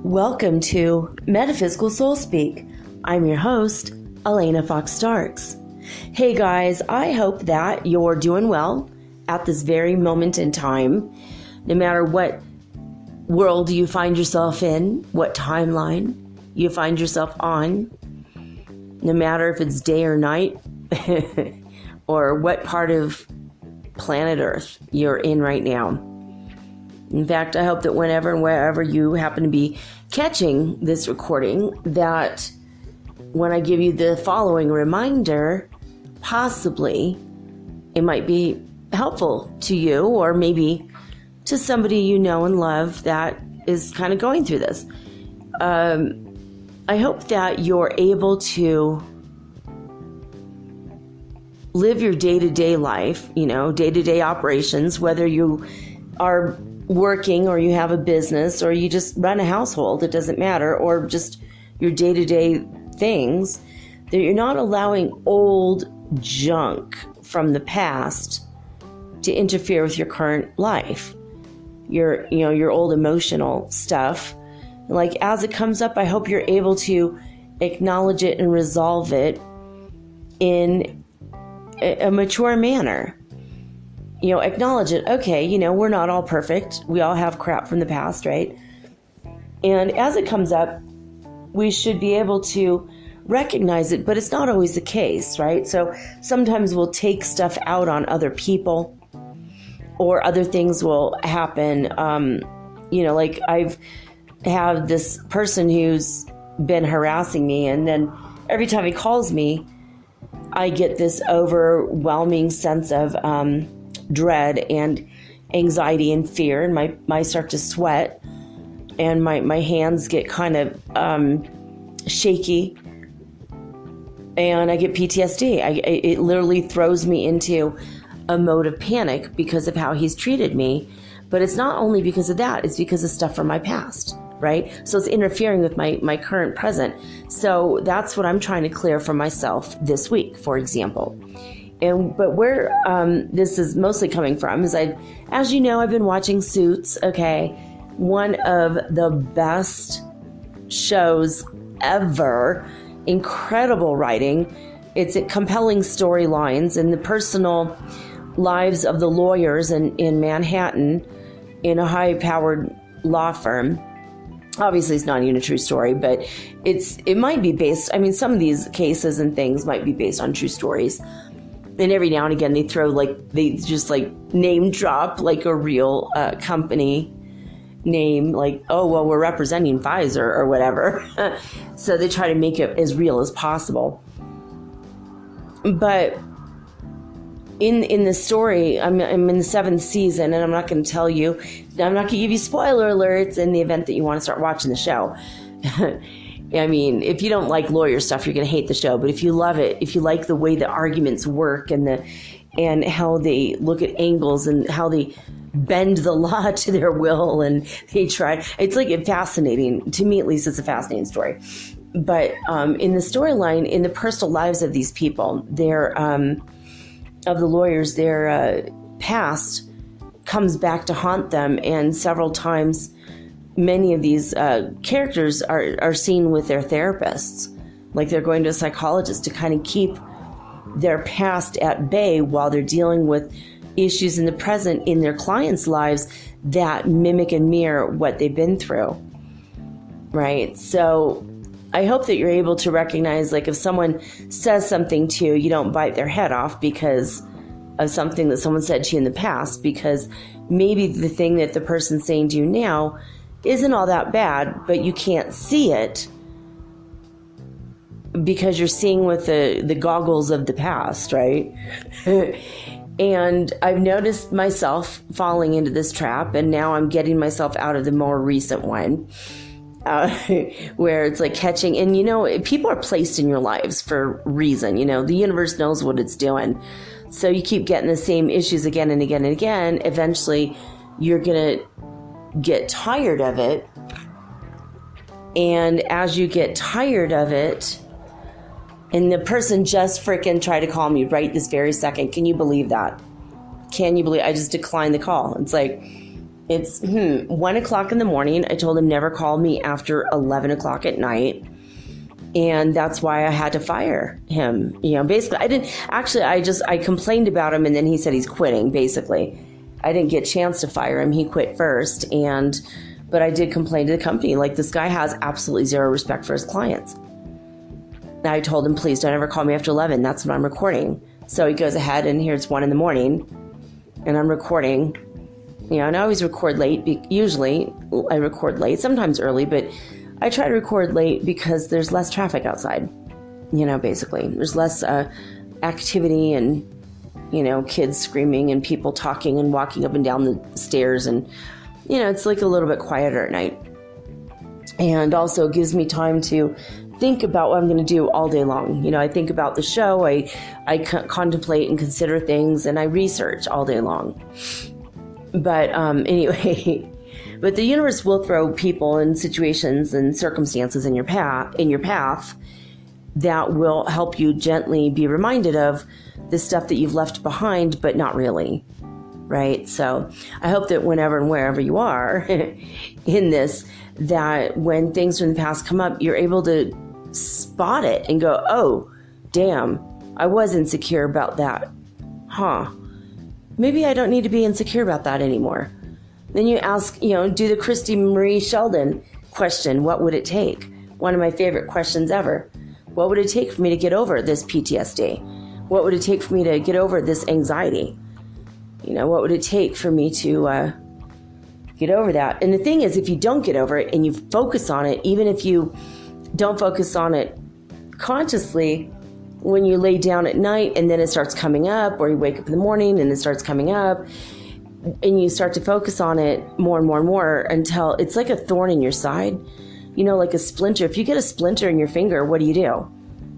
Welcome to Metaphysical Soul Speak. I'm your host, Elena Fox Starks. Hey guys, I hope that you're doing well at this very moment in time, no matter what world you find yourself in, what timeline you find yourself on, no matter if it's day or night, or what part of planet Earth you're in right now. In fact, I hope that whenever and wherever you happen to be catching this recording, that when I give you the following reminder, possibly it might be helpful to you or maybe to somebody you know and love that is kind of going through this. I hope that you're able to live your day-to-day life, day-to-day operations, whether you are working or you have a business or you just run a household, it doesn't matter, or just your day-to-day things, that you're not allowing old junk from the past to interfere with your current life, your old emotional stuff. Like, as it comes up, I hope you're able to acknowledge it and resolve it in a mature manner. Acknowledge it. Okay, we're not all perfect. We all have crap from the past, right? And as it comes up, we should be able to recognize it, but it's not always the case, right? So sometimes we'll take stuff out on other people, or other things will happen. Like I've had this person who's been harassing me, and then every time he calls me, I get this overwhelming sense of dread and anxiety and fear, and I start to sweat, and my hands get kind of shaky, and I get PTSD. It literally throws me into a mode of panic because of how he's treated me. But it's not only because of that, it's because of stuff from my past, right? So it's interfering with my current present. So that's what I'm trying to clear for myself this week, for example. But where this is mostly coming from is as you know, I've been watching Suits, okay? One of the best shows ever. Incredible writing. It's compelling storylines and the personal lives of the lawyers in Manhattan in a high-powered law firm. Obviously, it's not even a true story, but it might be based, some of these cases and things might be based on true stories. And every now and again, they just name drop a real company name, we're representing Pfizer or whatever. So they try to make it as real as possible. But in the story, I'm in the 7th season, and I'm not going to tell you, I'm not going to give you spoiler alerts in the event that you want to start watching the show. If you don't like lawyer stuff, you're going to hate the show. But if you love it, if you like the way the arguments work and how they look at angles and how they bend the law to their will and they try, it's fascinating. To me, at least, it's a fascinating story. But in the storyline, in the personal lives of these people, of the lawyers, their past comes back to haunt them, and several times many of these characters are seen with their therapists. Like they're going to a psychologist to kind of keep their past at bay while they're dealing with issues in the present in their clients' lives that mimic and mirror what they've been through, right? So I hope that you're able to recognize, if someone says something to you, you don't bite their head off because of something that someone said to you in the past, because maybe the thing that the person's saying to you now isn't all that bad, but you can't see it. because you're seeing with the goggles of the past, right? And I've noticed myself falling into this trap, and now I'm getting myself out of the more recent one, where it's like catching. And, people are placed in your lives for a reason. The universe knows what it's doing. So you keep getting the same issues again and again and again. Eventually, you're going to get tired of it. And as you get tired of it, and the person just freaking tried to call me right this very second. Can you believe that? Can you believe I just declined the call? It's like, it's 1 o'clock in the morning. I told him never call me after 11 o'clock at night. And that's why I had to fire him. Basically, I complained about him, and then he said he's quitting, basically. I didn't get a chance to fire him. He quit first. But I did complain to the company. Like, this guy has absolutely zero respect for his clients. I told him, please don't ever call me after 11. That's when I'm recording. So he goes ahead, and here it's 1 a.m. and I'm recording. And I always record late. Usually I record late, sometimes early, but I try to record late because there's less traffic outside. Basically. There's less activity and, kids screaming and people talking and walking up and down the stairs. And, it's like a little bit quieter at night. And also gives me time to think about what I'm going to do all day long. I think about the show, I contemplate and consider things, and I research all day long. But anyway, but the universe will throw people and situations and circumstances in your path that will help you gently be reminded of the stuff that you've left behind, but not really. Right? So I hope that whenever and wherever you are in this, that when things from the past come up, you're able to spot it and go, oh, damn, I was insecure about that. Maybe I don't need to be insecure about that anymore. Then you ask, do the Christy Marie Sheldon question, what would it take? One of my favorite questions ever. What would it take for me to get over this PTSD? What would it take for me to get over this anxiety? What would it take for me to get over that? And the thing is, if you don't get over it and you focus on it, even if you don't focus on it consciously, when you lay down at night and then it starts coming up, or you wake up in the morning and it starts coming up, and you start to focus on it more and more and more until it's like a thorn in your side, like a splinter. If you get a splinter in your finger, what do?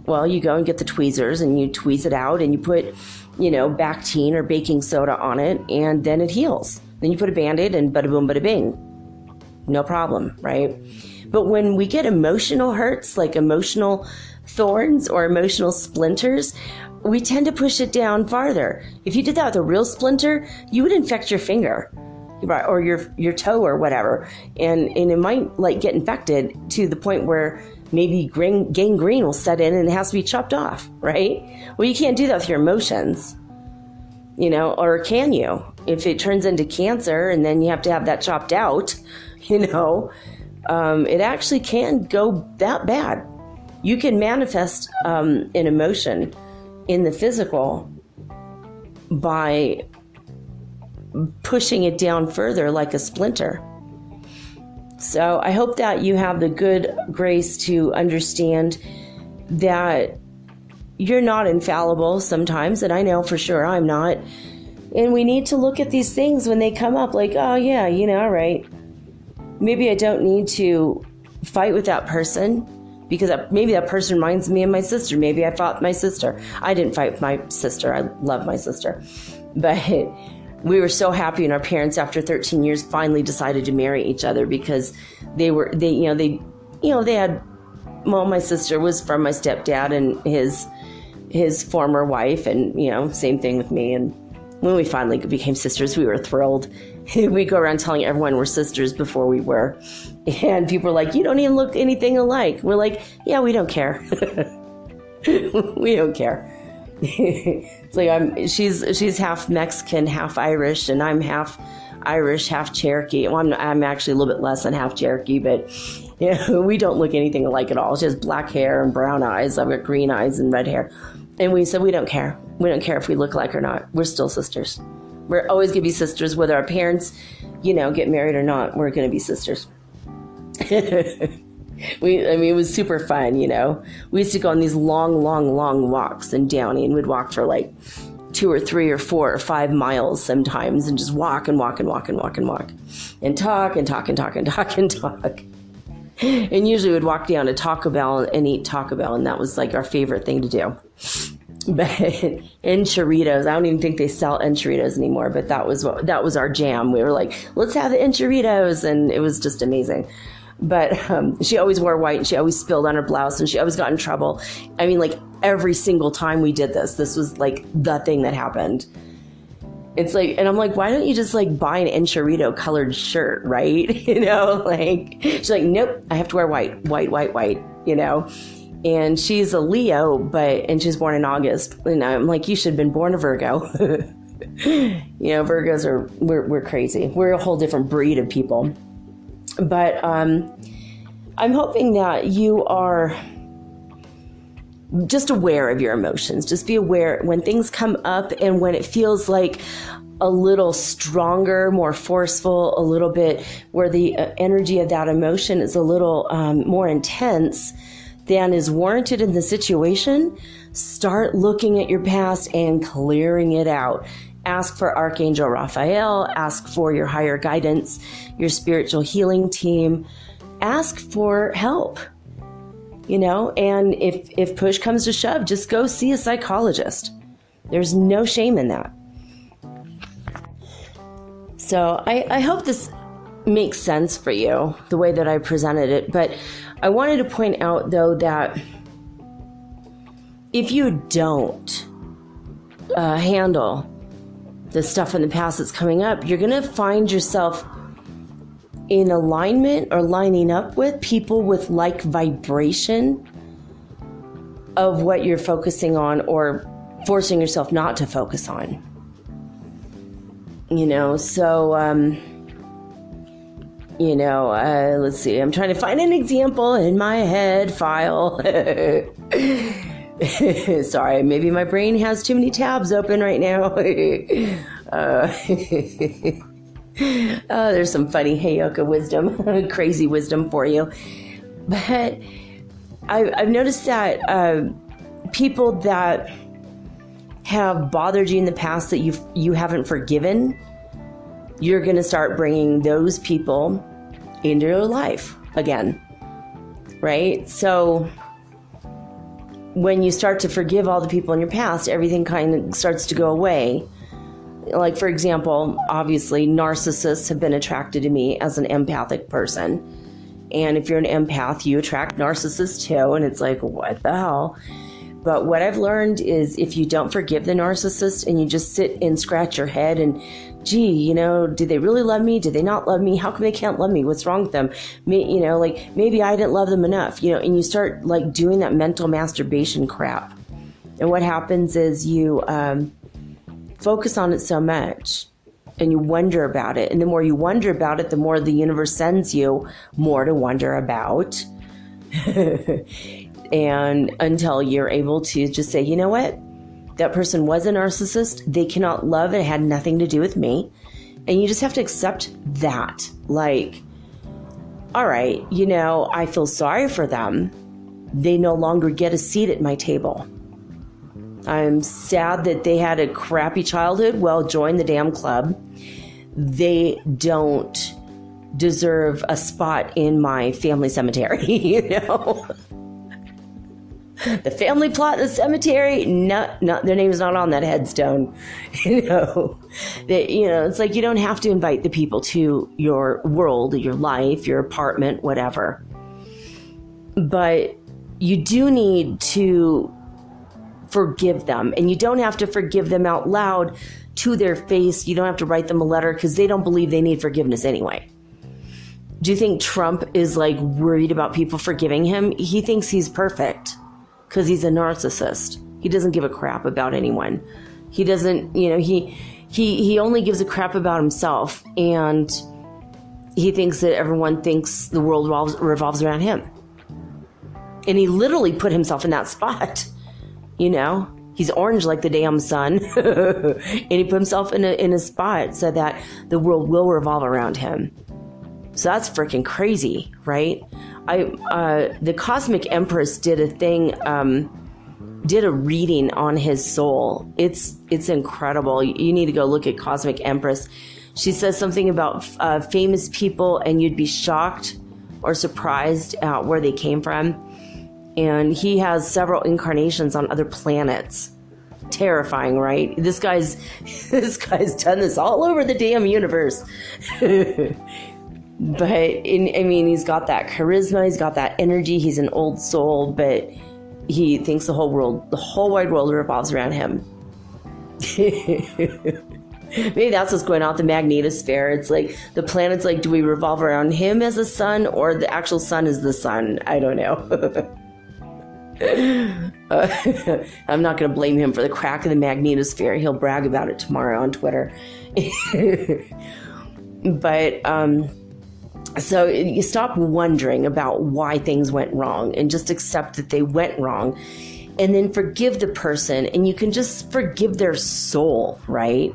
Well, you go and get the tweezers and you tweeze it out and you put, Bactine or baking soda on it, and then it heals. Then you put a Band-Aid and bada boom, bada bing. No problem, right? But when we get emotional hurts, like emotional thorns or emotional splinters, we tend to push it down farther. If you did that with a real splinter, you would infect your finger or your toe or whatever. And it might get infected to the point where maybe gangrene will set in and it has to be chopped off, right? Well, you can't do that with your emotions, or can you? If it turns into cancer and then you have to have that chopped out, it actually can go that bad. You can manifest an emotion in the physical by pushing it down further like a splinter. So I hope that you have the good grace to understand that you're not infallible sometimes, and I know for sure I'm not. And we need to look at these things when they come up like, oh yeah, all right. Maybe I don't need to fight with that person because maybe that person reminds me of my sister. Maybe I fought with my sister. I didn't fight with my sister. I love my sister. But we were so happy, and our parents, after 13 years, finally decided to marry each other because they had, my sister was from my stepdad and his former wife, and, same thing with me. And when we finally became sisters, we were thrilled. We go around telling everyone we're sisters before we were. And people are like, you don't even look anything alike. We're like, yeah, we don't care. We don't care. It's like she's half Mexican, half Irish, and I'm half Irish, half Cherokee. Well, I'm actually a little bit less than half Cherokee, but we don't look anything alike at all. She has black hair and brown eyes. I've got green eyes and red hair. And we said we don't care. We don't care if we look alike or not. We're still sisters. We're always going to be sisters, whether our parents, get married or not. We're going to be sisters. it was super fun, We used to go on these long walks in Downey, and we'd walk for like 2 or 3 or 4 or 5 miles sometimes, and just walk and walk and talk and usually we'd walk down to Taco Bell and eat Taco Bell, and that was like our favorite thing to do. But enchiladas, I don't even think they sell enchiladas anymore, but that was our jam. We were like, let's have the enchiladas, and it was just amazing. But she always wore white, and she always spilled on her blouse, and she always got in trouble. I mean, like every single time we did this was like the thing that happened. It's like, and I'm like, why don't you just like buy an enchilada colored shirt, right? Like she's like, nope, I have to wear white. And she's a Leo, and she's born in August. And I'm like, you should have been born a Virgo. Virgos we're crazy. We're a whole different breed of people. But I'm hoping that you are just aware of your emotions. Just be aware when things come up and when it feels like a little stronger, more forceful, a little bit where the energy of that emotion is a little more intense than is warranted in the situation. Start looking at your past and clearing it out. Ask for Archangel Raphael, ask for your higher guidance, your spiritual healing team. Ask for help, and if push comes to shove, just go see a psychologist. There's no shame in that. So I hope this makes sense for you, the way that I presented it. But I wanted to point out, though, that if you don't handle the stuff in the past that's coming up, you're going to find yourself in alignment or lining up with people with like vibration of what you're focusing on or forcing yourself not to focus on. Let's see. I'm trying to find an example in my head file. Sorry, maybe my brain has too many tabs open right now. There's some funny Heyoka wisdom, crazy wisdom for you. But I've noticed that people that have bothered you in the past that you haven't forgiven, you're going to start bringing those people into your life again, right? So when you start to forgive all the people in your past, everything kind of starts to go away. Like, for example, obviously, narcissists have been attracted to me as an empathic person. And if you're an empath, you attract narcissists too. And it's like, what the hell? But what I've learned is if you don't forgive the narcissist and you just sit and scratch your head and, gee, did they really love me? Did they not love me? How come they can't love me? What's wrong with them? Maybe I didn't love them enough, and you start like doing that mental masturbation crap. And what happens is you focus on it so much and you wonder about it. And the more you wonder about it, the more the universe sends you more to wonder about. And until you're able to just say, you know what? That person was a narcissist. They cannot love. It had nothing to do with me. And you just have to accept that. Like, all right, I feel sorry for them. They no longer get a seat at my table. I'm sad that they had a crappy childhood. Well, join the damn club. They don't deserve a spot in my family cemetery, The family plot in the cemetery, no, their name's not on that headstone. It's like you don't have to invite the people to your world, your life, your apartment, whatever. But you do need to forgive them, and you don't have to forgive them out loud to their face. You don't have to write them a letter because they don't believe they need forgiveness anyway. Do you think Trump is like worried about people forgiving him? He thinks he's perfect. Because he's a narcissist. He doesn't give a crap about anyone. He doesn't, he only gives a crap about himself. And he thinks that everyone thinks the world revolves around him. And he literally put himself in that spot. He's orange like the damn sun. And he put himself in a spot so that the world will revolve around him. So that's freaking crazy, right? The Cosmic Empress did a thing, did a reading on his soul. It's incredible. You need to go look at Cosmic Empress. She says something about famous people, and you'd be shocked or surprised at where they came from. And he has several incarnations on other planets. Terrifying, right? This guy's done this all over the damn universe. But he's got that charisma, he's got that energy, he's an old soul, but he thinks the whole wide world revolves around him. Maybe that's what's going on with the magnetosphere. It's like the planet's like, do we revolve around him as a sun, or the actual sun is the sun? I don't know. I'm not going to blame him for the crack in the magnetosphere. He'll brag about it tomorrow on Twitter. But so you stop wondering about why things went wrong and just accept that they went wrong, and then forgive the person, and you can just forgive their soul, right?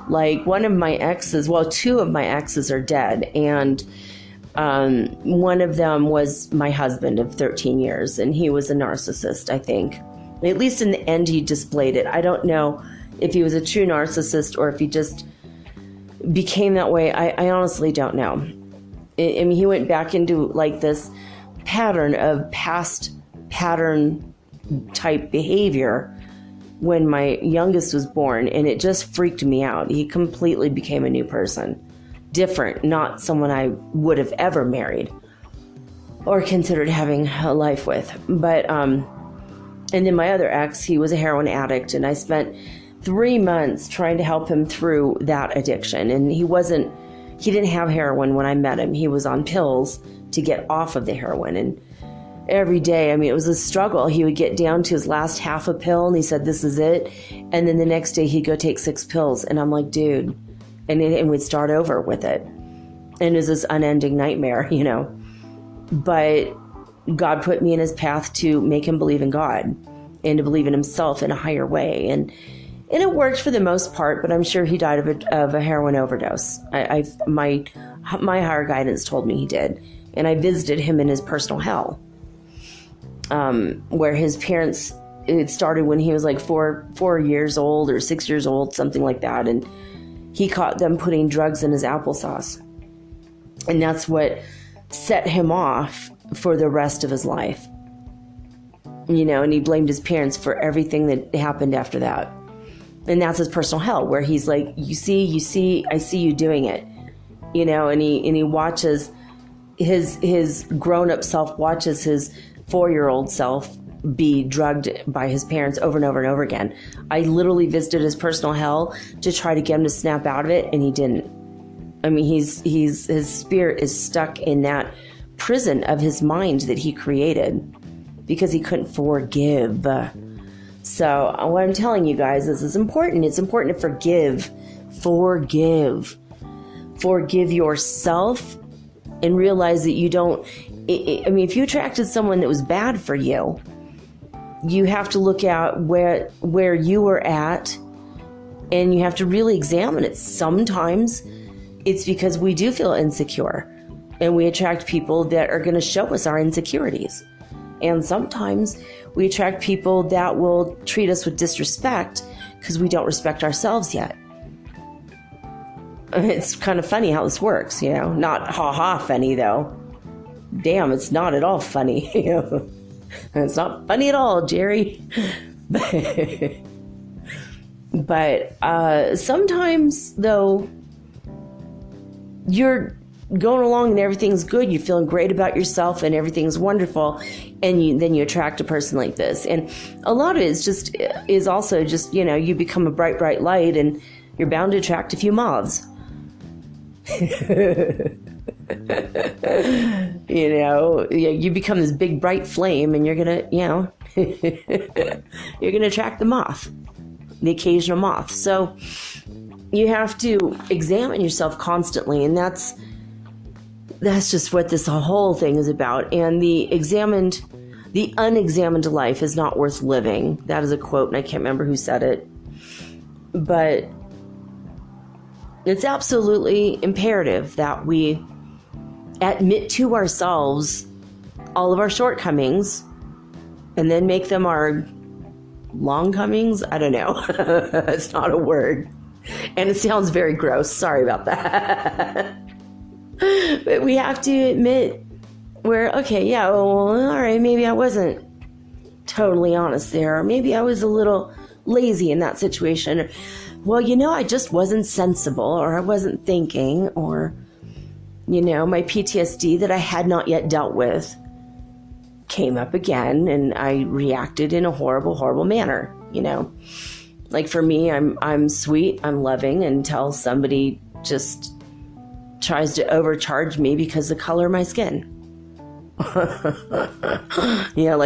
Like one of my exes, well, two of my exes are dead, and one of them was my husband of 13 years, and he was a narcissist, I think. At least in the end, he displayed it. I don't know if he was a true narcissist or if he just became that way. I honestly don't know. I mean, he went back into like this pattern of past pattern type behavior when my youngest was born, and it just freaked me out. He completely became a new person. Different, not someone I would have ever married or considered having a life with. But, and then my other ex, he was a heroin addict, and I spent 3 months trying to help him through that addiction. And he didn't have heroin when I met him. He was on pills to get off of the heroin. And every day, it was a struggle. He would get down to his last half a pill, and he said, this is it. And then the next day he'd go take 6 pills. And I'm like, dude. And we'd start over with it. And it was this unending nightmare, But God put me in his path to make him believe in God and to believe in himself in a higher way. And it worked for the most part, but I'm sure he died of a heroin overdose. My higher guidance told me he did. And I visited him in his personal hell, where his parents, it started when he was like 4 years old or 6 years old, something like that. And he caught them putting drugs in his applesauce. And that's what set him off for the rest of his life. And he blamed his parents for everything that happened after that. And that's his personal hell, where he's like, you see, I see you doing it. And he watches his grown-up self watches his 4-year-old self be drugged by his parents over and over and over again. I literally visited his personal hell to try to get him to snap out of it, and he didn't. His spirit is stuck in that prison of his mind that he created because he couldn't forgive. So what I'm telling you guys is important. It's important to forgive. Forgive yourself and realize that you don't. If you attracted someone that was bad for you, you have to look at where you were at, and you have to really examine it. Sometimes it's because we do feel insecure, and we attract people that are going to show us our insecurities. And sometimes we attract people that will treat us with disrespect because we don't respect ourselves yet. It's kind of funny how this works, Not ha-ha funny, though. Damn, it's not at all funny, It's not funny at all, Jerry. But sometimes, though, you're going along and everything's good, you're feeling great about yourself and everything's wonderful, and then you attract a person like this. And a lot of it is also just, you become a bright, bright light, and you're bound to attract a few moths. You become this big bright flame, and you're gonna, you're gonna attract the moth, the occasional moth. So you have to examine yourself constantly, and that's just what this whole thing is about. And the unexamined life is not worth living. That is a quote, and I can't remember who said it, but it's absolutely imperative that we admit to ourselves all of our shortcomings and then make them our longcomings. I don't know. It's not a word. And it sounds very gross. Sorry about that. But we have to admit okay, yeah, well, all right, maybe I wasn't totally honest there. Or maybe I was a little lazy in that situation. Well, I just wasn't sensible, or I wasn't thinking, or, my PTSD that I had not yet dealt with came up again, and I reacted in a horrible, horrible manner, Like for me, I'm sweet, I'm loving until somebody just tries to overcharge me because of the color of my skin. Like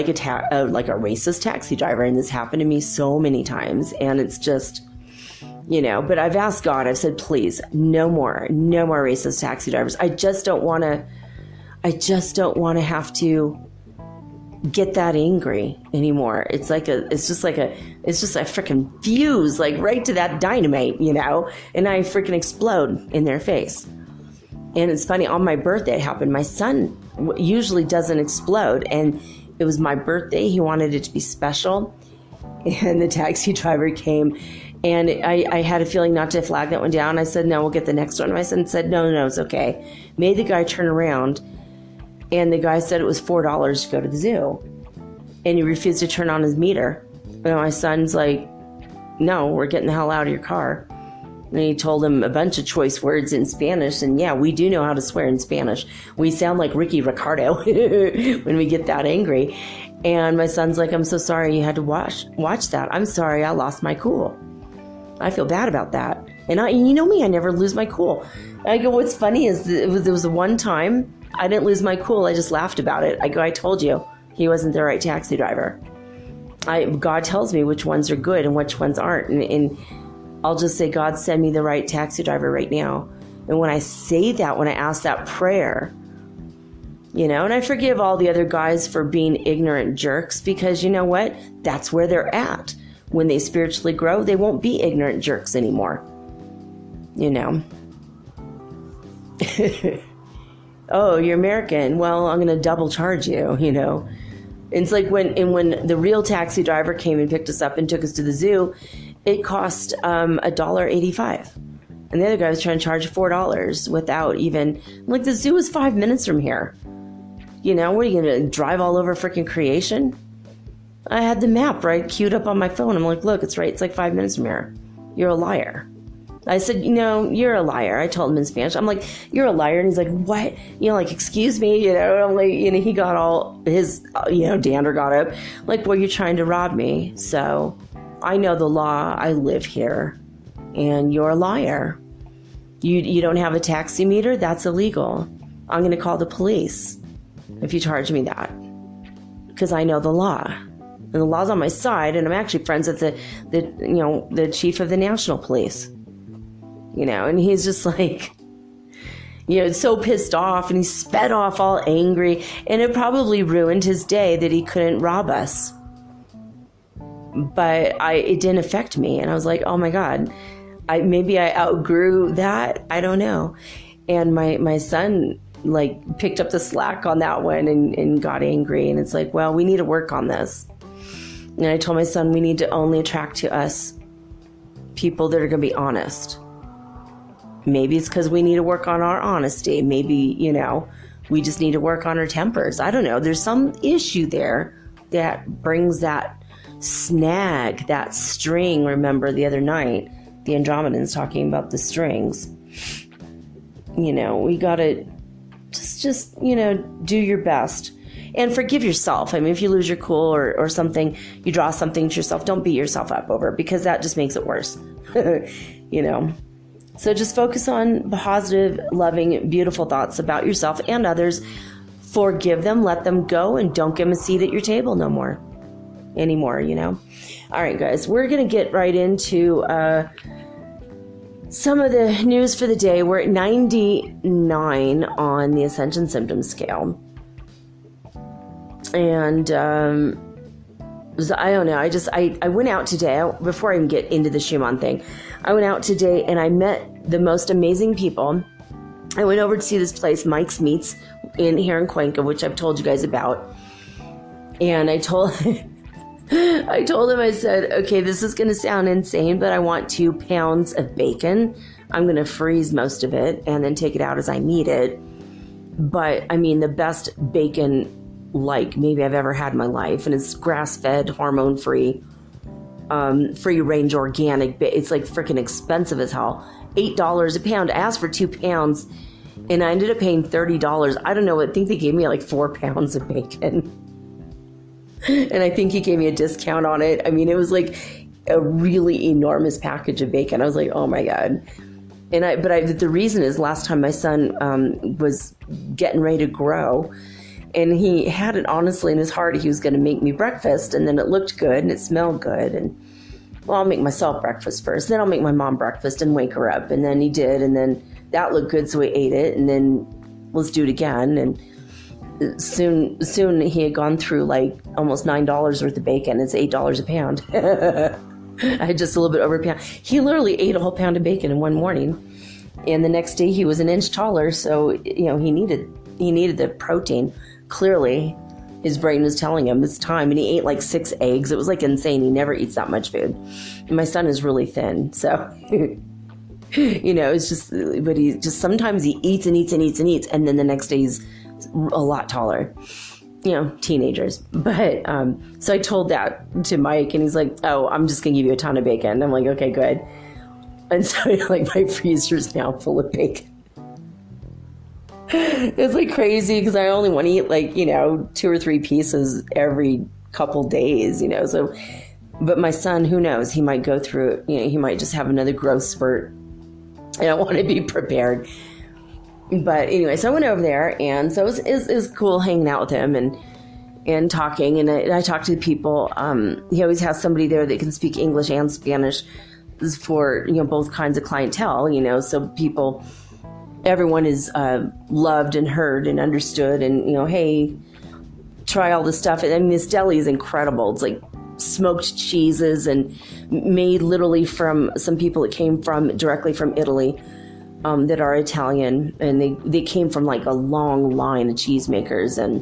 a racist taxi driver, and this happened to me so many times, and it's just, but I've asked God, I've said, please, no more racist taxi drivers. I just don't want to have to get that angry anymore. It's just a freaking fuse, like right to that dynamite, and I freaking explode in their face. And it's funny, on my birthday it happened. My son usually doesn't explode, and it was my birthday. He wanted it to be special, and the taxi driver came, and I had a feeling not to flag that one down. I said, no, we'll get the next one. My son said, no, it's okay. Made the guy turn around, and the guy said it was $4 to go to the zoo, and he refused to turn on his meter. And my son's like, no, we're getting the hell out of your car. And he told him a bunch of choice words in Spanish. And yeah, we do know how to swear in Spanish. We sound like Ricky Ricardo when we get that angry. And my son's like, I'm so sorry you had to watch that. I'm sorry I lost my cool. I feel bad about that. And you know me, I never lose my cool. I go, what's funny is there was the one time I didn't lose my cool. I just laughed about it. I go, I told you he wasn't the right taxi driver. God tells me which ones are good and which ones aren't. And I'll just say, God, send me the right taxi driver right now. And when I say that, when I ask that prayer, and I forgive all the other guys for being ignorant jerks, because you know what? That's where they're at. When they spiritually grow, they won't be ignorant jerks anymore. Oh, you're American. Well, I'm going to double charge you, It's like when the real taxi driver came and picked us up and took us to the zoo, it cost $1.85. And the other guy was trying to charge $4 without even, like, the zoo is 5 minutes from here. What are you going to drive all over freaking creation? I had the map right queued up on my phone. I'm like, look, it's right. It's like 5 minutes from here. You're a liar. I said, you're a liar. I told him in Spanish. I'm like, you're a liar. And he's like, what? Excuse me. I'm like, he got all his, dander got up. Like, well, you're trying to rob me. So I know the law. I live here. And you're a liar. You don't have a taxi meter? That's illegal. I'm going to call the police if you charge me that. Because I know the law. And the law's on my side. And I'm actually friends with the chief of the national police. And he's just like, so pissed off, and he sped off all angry, and it probably ruined his day that he couldn't rob us. But it didn't affect me. And I was like, oh my God, maybe I outgrew that. I don't know. And my son picked up the slack on that one and got angry. And it's like, well, we need to work on this. And I told my son, we need to only attract to us people that are going to be honest. Maybe it's because we need to work on our honesty. Maybe, we just need to work on our tempers. I don't know. There's some issue there that brings that snag, that string. Remember the other night, the Andromedans talking about the strings. We got to just do your best. And forgive yourself. I mean, if you lose your cool or something, you draw something to yourself, don't beat yourself up over it, because that just makes it worse. So just focus on positive, loving, beautiful thoughts about yourself and others. Forgive them, let them go, and don't give them a seat at your table anymore. All right, guys, we're going to get right into some of the news for the day. We're at 99 on the Ascension Symptom Scale. And I don't know. I went out today, before I even get into the Schumann thing, I went out today and I met the most amazing people. I went over to see this place, Mike's Meats, here in Cuenca, which I've told you guys about. And I told I told him, I said, okay, this is going to sound insane, but I want 2 pounds of bacon. I'm going to freeze most of it and then take it out as I need it. But I mean, the best bacon like maybe I've ever had in my life. And it's grass-fed, hormone-free, free-range organic. It's like freaking expensive as hell. $8 a pound. I asked for 2 pounds and I ended up paying $30. I don't know. I think they gave me like 4 pounds of bacon. And I think he gave me a discount on it. I mean, it was like a really enormous package of bacon. I was like, oh my God. But the reason is last time my son was getting ready to grow, and he had it honestly in his heart he was going to make me breakfast, and then it looked good and it smelled good, and well, I'll make myself breakfast first, then I'll make my mom breakfast and wake her up, and then he did, and then that looked good, so we ate it, and then let's do it again, and soon he had gone through like almost $9 worth of bacon. It's $8 a pound. I had just a little bit over a pound. He literally ate a whole pound of bacon in one morning, and the next day he was an inch taller. So he needed the protein. Clearly, his brain was telling him it's time, and he ate like 6 eggs. It was like insane. He never eats that much food, and my son is really thin, so. It's just, but he just sometimes he eats and eats and eats and eats, and then the next day he's a lot taller, teenagers. But so I told that to Mike, and he's like, oh, I'm just gonna give you a ton of bacon. And I'm like, okay, good. And so like my freezer's now full of bacon. It's like crazy because I only want to eat like 2 or 3 pieces every couple days, so. But my son, who knows, he might go through it, he might just have another growth spurt, and I want to be prepared. But anyway, so I went over there, and so it was cool hanging out with him and talking. And I talked to the people. He always has somebody there that can speak English and Spanish for both kinds of clientele. So everyone is loved and heard and understood. And hey, try all this stuff. And I mean, this deli is incredible. It's like smoked cheeses and made literally from some people that came directly from Italy. That are Italian, and they came from like a long line of cheesemakers, and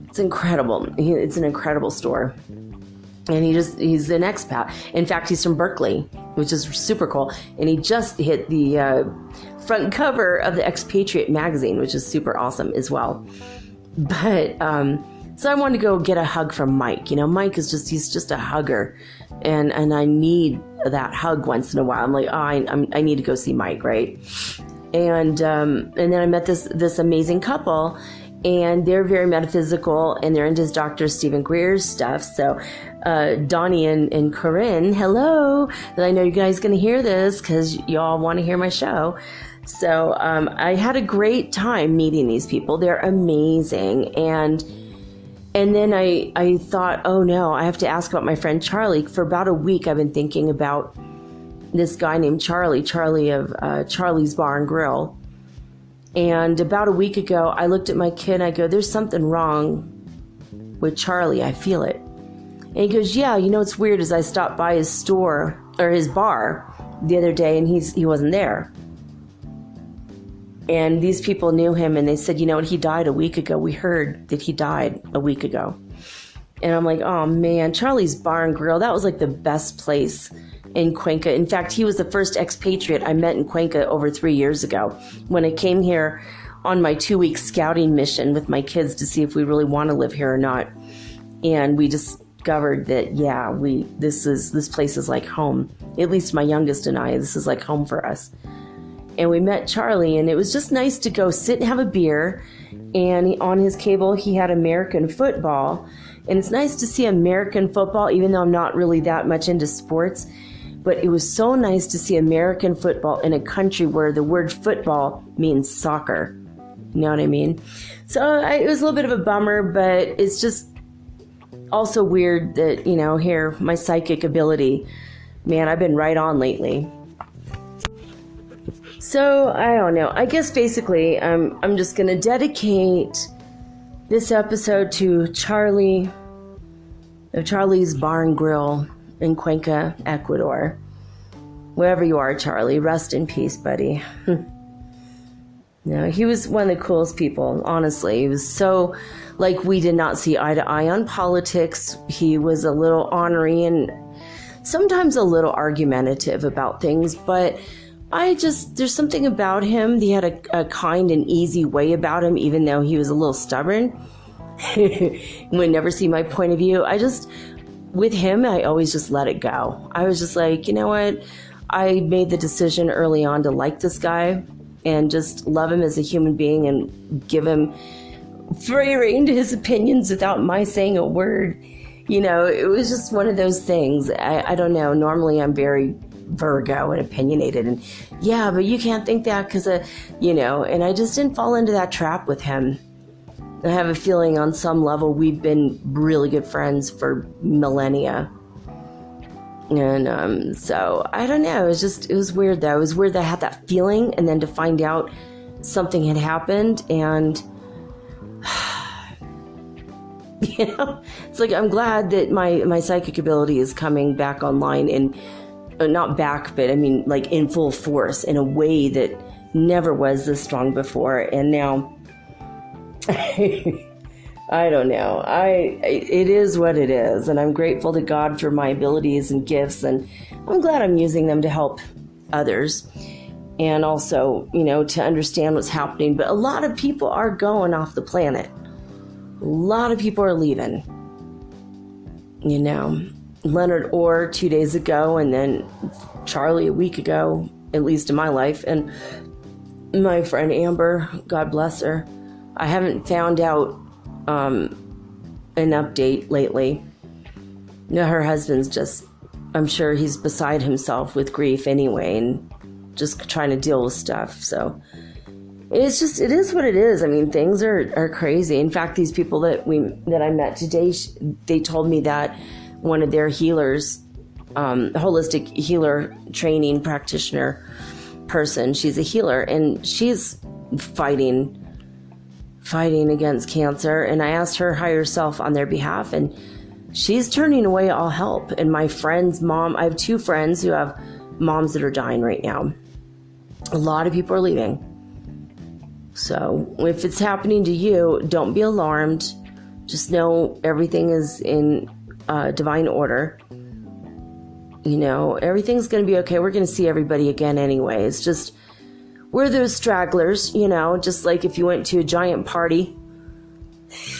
it's incredible. It's an incredible store, and he's an expat. In fact, he's from Berkeley, which is super cool, and he just hit the front cover of the Expatriate magazine, which is super awesome as well. But so I wanted to go get a hug from Mike. Mike is he's just a hugger, and I need that hug once in a while. I'm like, oh, I need to go see Mike, right? And then I met this amazing couple, and they're very metaphysical, and they're into Dr. Stephen Greer's stuff. So Donnie and Corinne, hello. I know you guys going to hear this because y'all want to hear my show. So I had a great time meeting these people. They're amazing. And then I thought, oh no, I have to ask about my friend Charlie. For about a week, I've been thinking about this guy named Charlie of Charlie's Bar and Grill. And about a week ago, I looked at my kid and I go, there's something wrong with Charlie. I feel it. And he goes, yeah, it's weird as I stopped by his store or his bar the other day and he wasn't there. And these people knew him, and they said, he died a week ago. We heard that he died a week ago. And I'm like, oh man, Charlie's Bar and Grill, that was like the best place in Cuenca. In fact, he was the first expatriate I met in Cuenca over 3 years ago when I came here on my 2-week scouting mission with my kids to see if we really want to live here or not. And we discovered that, yeah, this place is like home. At least my youngest and I, this is like home for us. And we met Charlie, and it was just nice to go sit and have a beer. And on his cable, he had American football. And it's nice to see American football, even though I'm not really that much into sports. But it was so nice to see American football in a country where the word football means soccer. You know what I mean? So it was a little bit of a bummer, but it's just also weird that, here, my psychic ability, man, I've been right on lately. So, I don't know. I guess basically I'm just going to dedicate this episode to Charlie of Charlie's Bar and Grill in Cuenca, Ecuador. Wherever you are, Charlie, rest in peace, buddy. No, he was one of the coolest people, honestly. He was so, like, we did not see eye to eye on politics. He was a little ornery and sometimes a little argumentative about things, but there's something about him. He had a kind and easy way about him, even though he was a little stubborn. Would never see my point of view. With him, I always just let it go. I was just like, you know what? I made the decision early on to like this guy and just love him as a human being and give him free rein to his opinions without my saying a word. It was just one of those things. I don't know. Normally I'm very Virgo and opinionated, and yeah, but you can't think that because and I just didn't fall into that trap with him. I have a feeling on some level we've been really good friends for millennia. And so I don't know. It was weird though. It was weird that I had that feeling, and then to find out something had happened, and it's like I'm glad that my psychic ability is coming back online, and not back, but I mean like in full force in a way that never was this strong before. And now I don't know. It is what it is, and I'm grateful to God for my abilities and gifts, and I'm glad I'm using them to help others, and also, to understand what's happening. But a lot of people are going off the planet. A lot of people are leaving. Leonard Orr 2 days ago, and then Charlie a week ago, at least in my life, and my friend Amber, God bless her. I haven't found out an update lately. Her husband's I'm sure he's beside himself with grief anyway, and just trying to deal with stuff. So it is what it is. I mean, things are crazy. In fact, these people that I met today, they told me that one of their healers, holistic healer training practitioner person, she's a healer, and she's fighting against cancer. And I asked her higher self on their behalf, and she's turning away all help. And my friend's mom, I have 2 friends who have moms that are dying right now. A lot of people are leaving. So if it's happening to you, don't be alarmed. Just know everything is in divine order. Everything's going to be okay. We're going to see everybody again anyway. It's just, we're those stragglers, just like if you went to a giant party,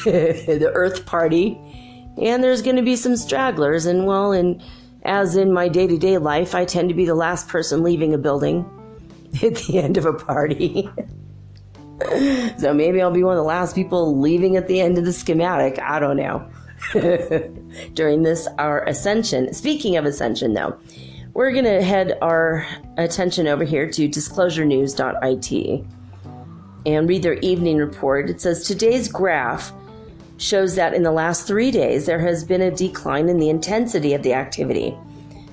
the Earth party, and there's going to be some stragglers. And as in my day-to-day life, I tend to be the last person leaving a building at the end of a party. So maybe I'll be one of the last people leaving at the end of the schematic. I don't know. During our Ascension. Speaking of Ascension, though, we're going to head our attention over here to disclosurenews.it and read their evening report. It says, today's graph shows that in the last 3 days, there has been a decline in the intensity of the activity.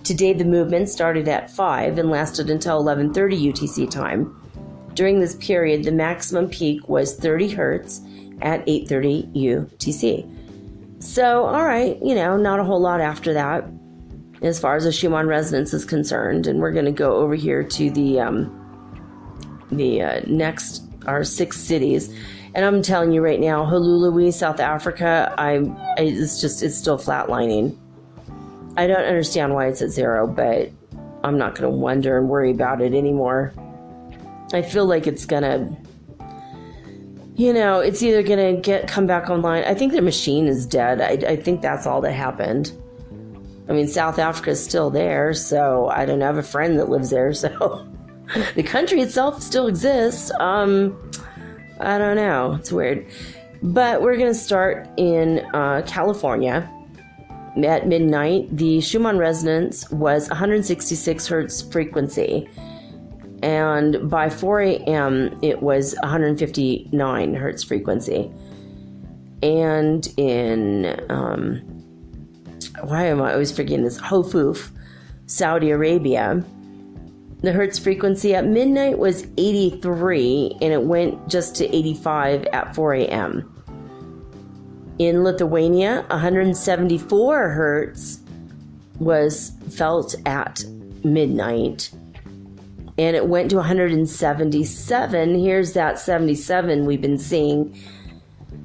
Today, the movement started at 5 and lasted until 11:30 UTC time. During this period, the maximum peak was 30 hertz at 8:30 UTC. So, all right, not a whole lot after that as far as the Schumann resonance is concerned. And we're going to go over here to the next, our 6 cities. And I'm telling you right now, Hululu, South Africa, it's still flatlining. I don't understand why it's at 0, but I'm not going to wonder and worry about it anymore. I feel like it's going to, it's either going to come back online. I think their machine is dead. I think that's all that happened. I mean, South Africa is still there, so I don't know. I have a friend that lives there, so the country itself still exists. I don't know. It's weird. But we're going to start in California. At midnight, the Schumann resonance was 166 hertz frequency. And by 4 a.m., it was 159 hertz frequency. And in, why am I always forgetting this? Hofuf, Saudi Arabia, the hertz frequency at midnight was 83, and it went just to 85 at 4 a.m. In Lithuania, 174 hertz was felt at midnight. and it went to 177. Here's that 77 we've been seeing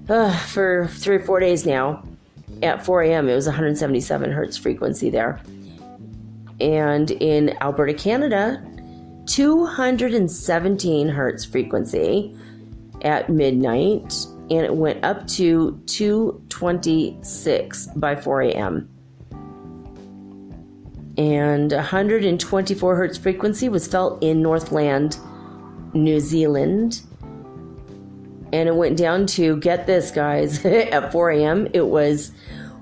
for 3 or 4 days now. At 4 a.m., it was 177 hertz frequency there. And in Alberta, Canada, 217 hertz frequency at midnight, and it went up to 226 by 4 a.m. And 124 hertz frequency was felt in Northland, New Zealand. And it went down to, get this, guys, at 4 a.m., it was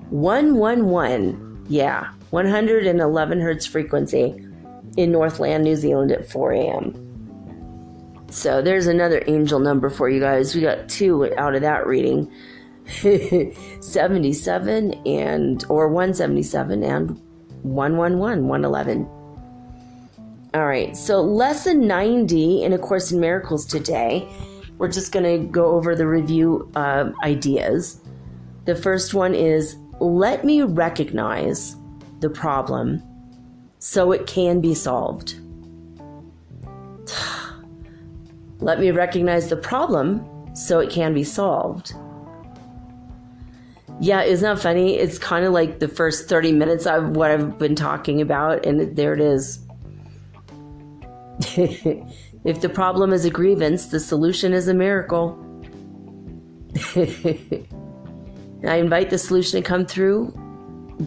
111. Yeah, 111 hertz frequency in Northland, New Zealand at 4 a.m. So there's another angel number for you guys. We got 2 out of that reading. 77 or 177 and 111. All right, so lesson 90 in A Course in Miracles today. We're just going to go over the review ideas. The first one is, let me recognize the problem so it can be solved. Let me recognize the problem so it can be solved. Yeah, isn't that funny? It's kind of like the first 30 minutes of what I've been talking about, and there it is. If the problem is a grievance, the solution is a miracle. I invite the solution to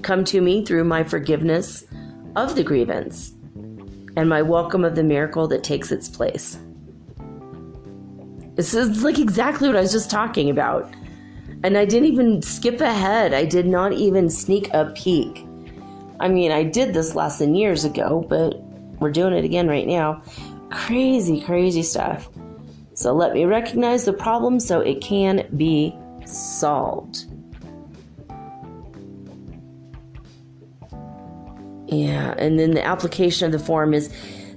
come to me through my forgiveness of the grievance and my welcome of the miracle that takes its place. This is like exactly what I was just talking about. And I didn't even skip ahead. I did not even sneak a peek. I mean, I did this lesson years ago, but we're doing it again right now. Crazy, crazy stuff. So let me recognize the problem so it can be solved. Yeah, and then the application of the form is,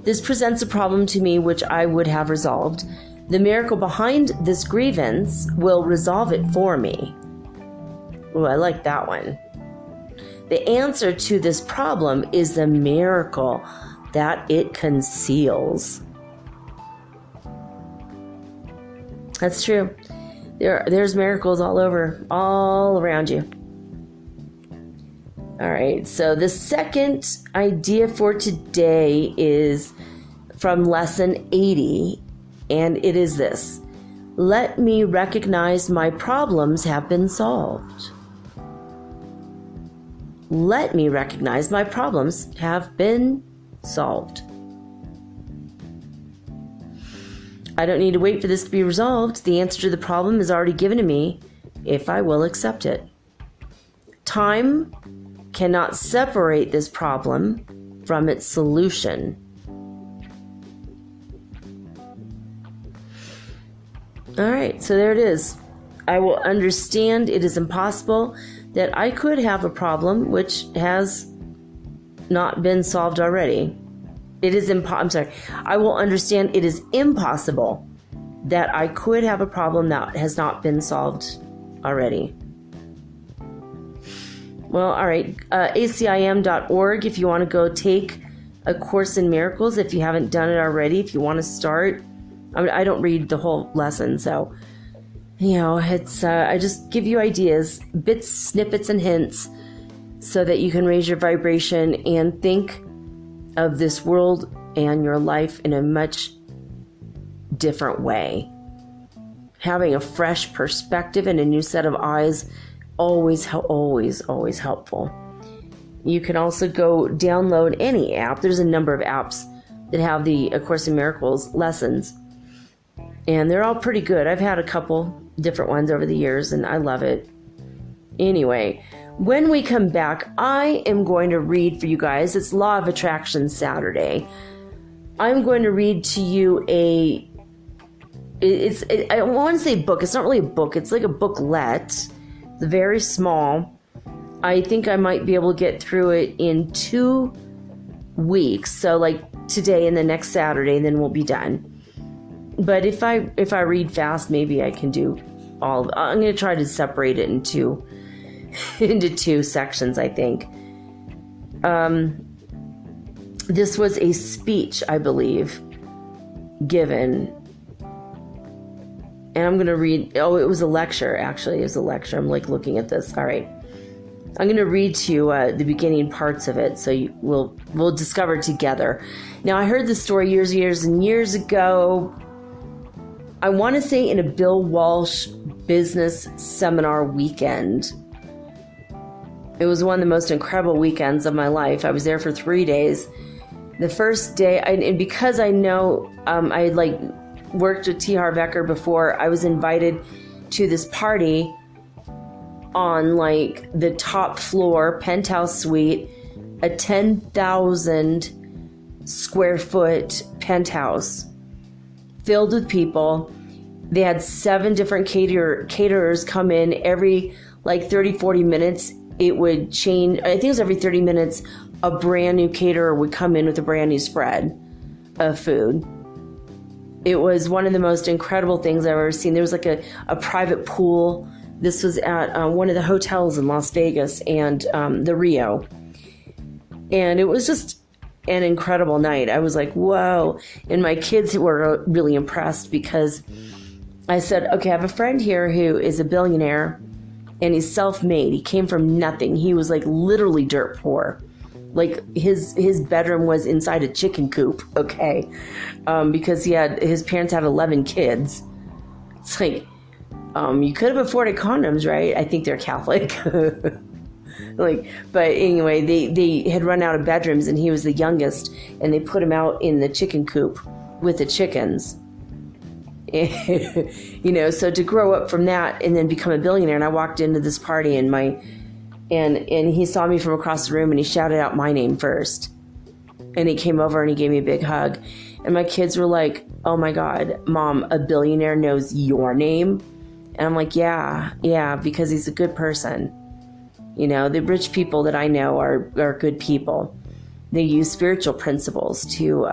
this presents a problem to me which I would have resolved. The miracle behind this grievance will resolve it for me. Oh, I like that one. The answer to this problem is the miracle that it conceals. That's true. There's miracles all around you. All right, so the second idea for today is from lesson 80, and it is this. Let me recognize my problems have been solved. Let me recognize my problems have been solved. I don't need to wait for this to be resolved. The answer to the problem is already given to me if I will accept it. Time cannot separate this problem from its solution. All right, so there it is. I will understand it is impossible that I could have a problem which has not been solved already. I will understand it is impossible that I could have a problem that has not been solved already. Well, all right, acim.org if you want to go take A Course in Miracles if you haven't done it already, if you want to start. I don't read the whole lesson, so, it's I just give you ideas, bits, snippets, and hints so that you can raise your vibration and think of this world and your life in a much different way. Having a fresh perspective and a new set of eyes, always helpful. You can also go download any app. There's a number of apps that have the A Course in Miracles lessons, and they're all pretty good. I've had a couple different ones over the years, and I love it. Anyway, when we come back, I am going to read for you guys. It's Law of Attraction Saturday. I'm going to read to you I want to say book. It's not really a book. It's like a booklet. It's very small. I think I might be able to get through it in 2 weeks. So like today and the next Saturday, and then we'll be done. But if I read fast, maybe I can do all. I'm going to try to separate it into 2 sections, I think. This was a speech, I believe, given. And I'm going to read, it was a lecture, actually. It was a lecture. I'm like looking at this. All right. I'm going to read to you the beginning parts of it, so we'll discover it together. Now, I heard this story years and years ago. I want to say in a Bill Walsh business seminar weekend. It was one of the most incredible weekends of my life. I was there for 3 days. The first day, and because I know I had like worked with T. Harv Eker before, I was invited to this party on like the top floor penthouse suite, a 10,000 square foot penthouse filled with people. They had 7 different caterers come in every like 30-40 minutes. It would change. I think it was every 30 minutes a brand new caterer would come in with a brand new spread of food. It was one of the most incredible things I've ever seen. There was like a private pool. This was at one of the hotels in Las Vegas and the Rio. And it was just an incredible night. I was like, whoa. And my kids were really impressed because I said, okay, I have a friend here who is a billionaire and he's self-made. He came from nothing. He was like literally dirt poor. Like his bedroom was inside a chicken coop, okay? Because his parents had 11 kids. It's like, you could have afforded condoms, right? I think they're Catholic. But anyway, they had run out of bedrooms and he was the youngest, and they put him out in the chicken coop with the chickens. So to grow up from that and then become a billionaire, and I walked into this party and he saw me from across the room and he shouted out my name first. And he came over and he gave me a big hug. And my kids were like, oh my God, Mom, a billionaire knows your name? And I'm like, yeah, because he's a good person. The rich people that I know are good people. They use spiritual principles to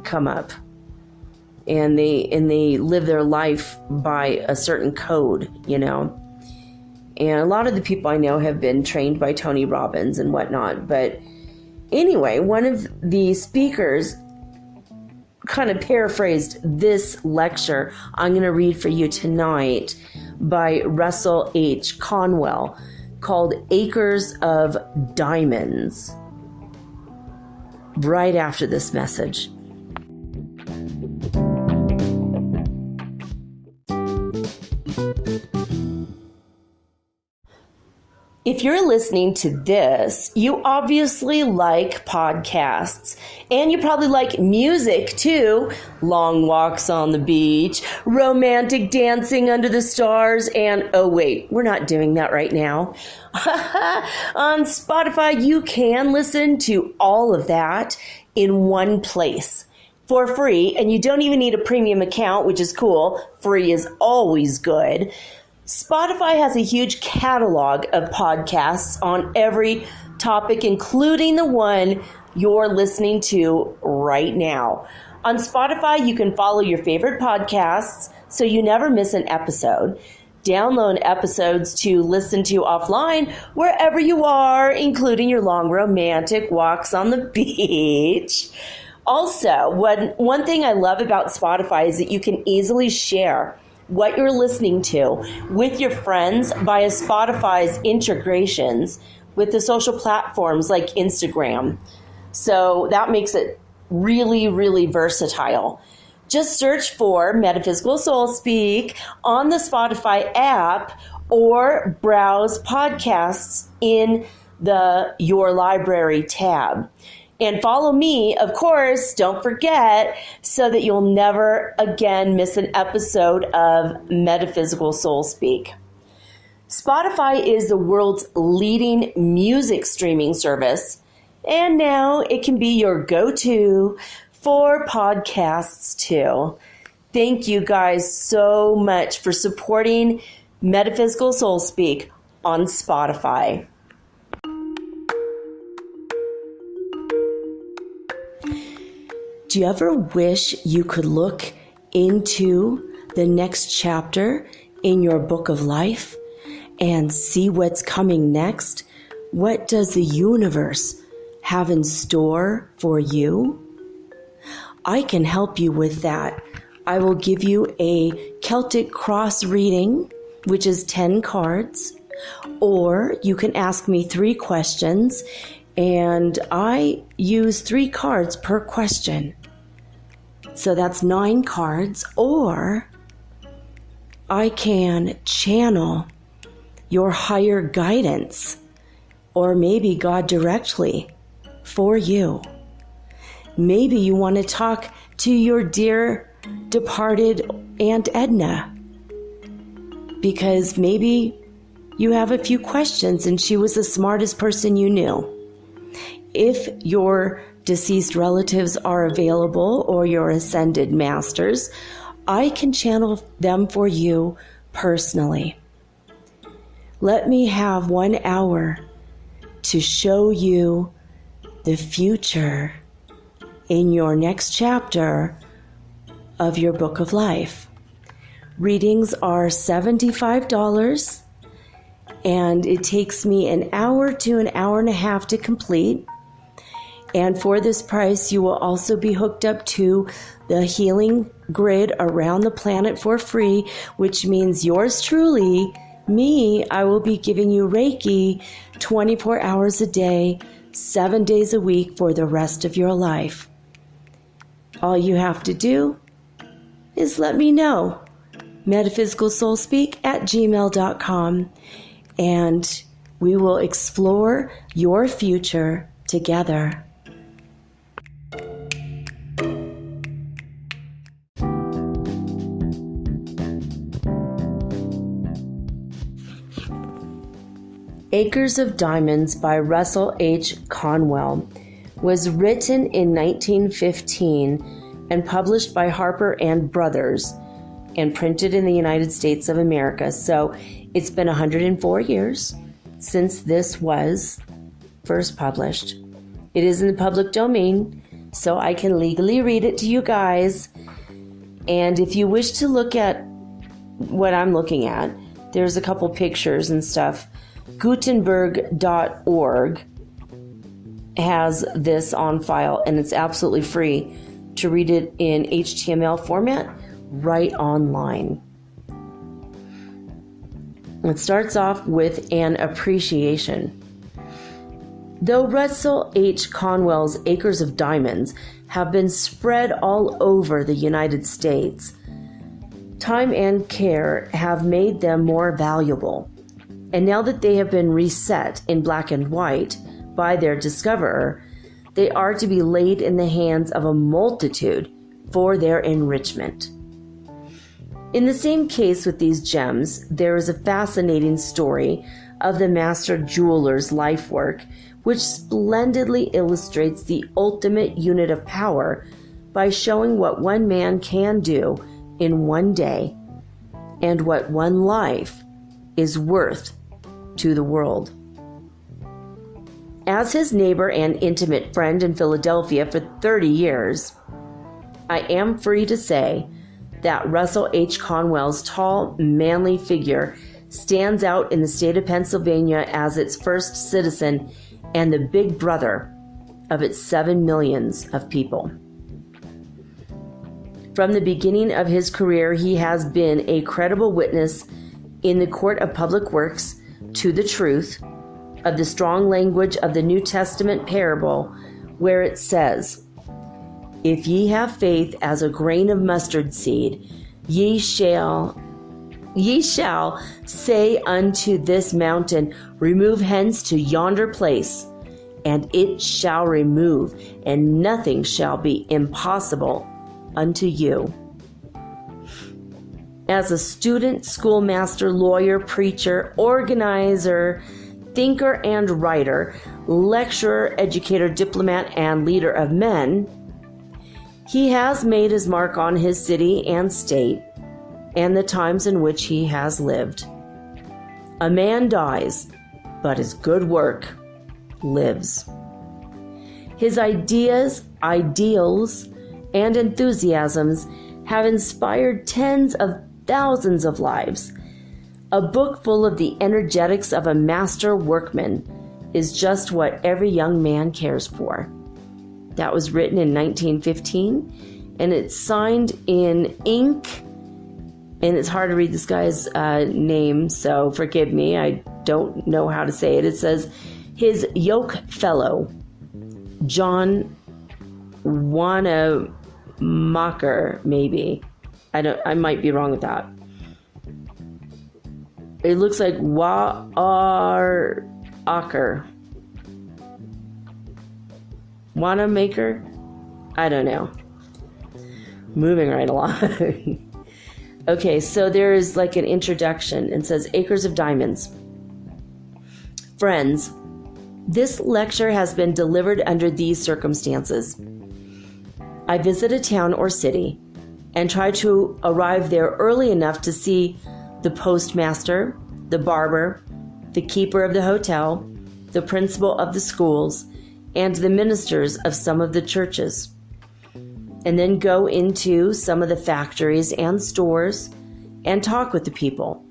come up. And they live their life by a certain code, And a lot of the people I know have been trained by Tony Robbins and whatnot. But anyway, one of the speakers kind of paraphrased this lecture I'm going to read for you tonight by Russell H. Conwell, called Acres of Diamonds, right after this message. If you're listening to this, you obviously like podcasts, and you probably like music too. Long walks on the beach, romantic dancing under the stars, and oh wait, we're not doing that right now. On Spotify, you can listen to all of that in one place for free, and you don't even need a premium account, which is cool. Free is always good. Spotify has a huge catalog of podcasts on every topic, including the one you're listening to right now. On Spotify, you can follow your favorite podcasts so you never miss an episode. Download episodes to listen to offline wherever you are, including your long romantic walks on the beach. Also, one thing I love about Spotify is that you can easily share what you're listening to with your friends via Spotify's integrations with the social platforms like Instagram. So that makes it really, really versatile. Just search for Metaphysical Soul Speak on the Spotify app or browse podcasts in the Your Library tab. And follow me, of course, don't forget, so that you'll never again miss an episode of Metaphysical Soul Speak. Spotify is the world's leading music streaming service, and now it can be your go-to for podcasts too. Thank you guys so much for supporting Metaphysical Soul Speak on Spotify. Do you ever wish you could look into the next chapter in your book of life and see what's coming next? What does the universe have in store for you? I can help you with that. I will give you a Celtic cross reading, which is 10 cards, or you can ask me 3 questions, and I use 3 cards per question. So that's 9 cards, or I can channel your higher guidance, or maybe God directly for you. Maybe you want to talk to your dear departed Aunt Edna, because maybe you have a few questions and she was the smartest person you knew. If your deceased relatives are available or your ascended masters, I can channel them for you personally. Let me have 1 hour to show you the future in your next chapter of your book of life. Readings are $75, and it takes me an hour to an hour and a half to complete. And for this price, you will also be hooked up to the healing grid around the planet for free, which means yours truly, me, I will be giving you Reiki 24 hours a day, 7 days a week for the rest of your life. All you have to do is let me know. metaphysicalsoulspeak@gmail.com, and we will explore your future together. Acres of Diamonds by Russell H. Conwell was written in 1915 and published by Harper and Brothers and printed in the United States of America. So it's been 104 years since this was first published. It is in the public domain, so I can legally read it to you guys. And if you wish to look at what I'm looking at, there's a couple pictures and stuff. Gutenberg.org has this on file, and it's absolutely free to read it in HTML format right online. It starts off with an appreciation. Though Russell H. Conwell's Acres of Diamonds have been spread all over the United States, time and care have made them more valuable. And now that they have been reset in black and white by their discoverer, they are to be laid in the hands of a multitude for their enrichment. In the same case with these gems, there is a fascinating story of the master jeweler's life work, which splendidly illustrates the ultimate unit of power by showing what one man can do in one day and what one life is worth to the world. As his neighbor and intimate friend in Philadelphia for 30 years, I am free to say that Russell H. Conwell's tall, manly figure stands out in the state of Pennsylvania as its first citizen and the big brother of its 7 millions of people. From the beginning of his career, he has been a credible witness in the court of public works to the truth of the strong language of the New Testament parable, where it says, "If ye have faith as a grain of mustard seed, ye shall say unto this mountain, remove hence to yonder place, and it shall remove, and nothing shall be impossible unto you." As a student, schoolmaster, lawyer, preacher, organizer, thinker and writer, lecturer, educator, diplomat, and leader of men, he has made his mark on his city and state and the times in which he has lived. A man dies, but his good work lives. His ideas, ideals, and enthusiasms have inspired tens of thousands of lives. A book full of the energetics of a master workman is just what every young man cares for. that was written in 1915, and it's signed in ink, and it's hard to read this guy's name, so forgive me, I don't know how to say it. It says, his yoke fellow, John Wanamaker, maybe. I might be wrong with that. It looks like Wanamaker? I don't know. Moving right along. Okay, so there is like an introduction and says, Acres of Diamonds. Friends, this lecture has been delivered under these circumstances. I visit a town or city and try to arrive there early enough to see the postmaster, the barber, the keeper of the hotel, the principal of the schools, and the ministers of some of the churches, and then go into some of the factories and stores and talk with the people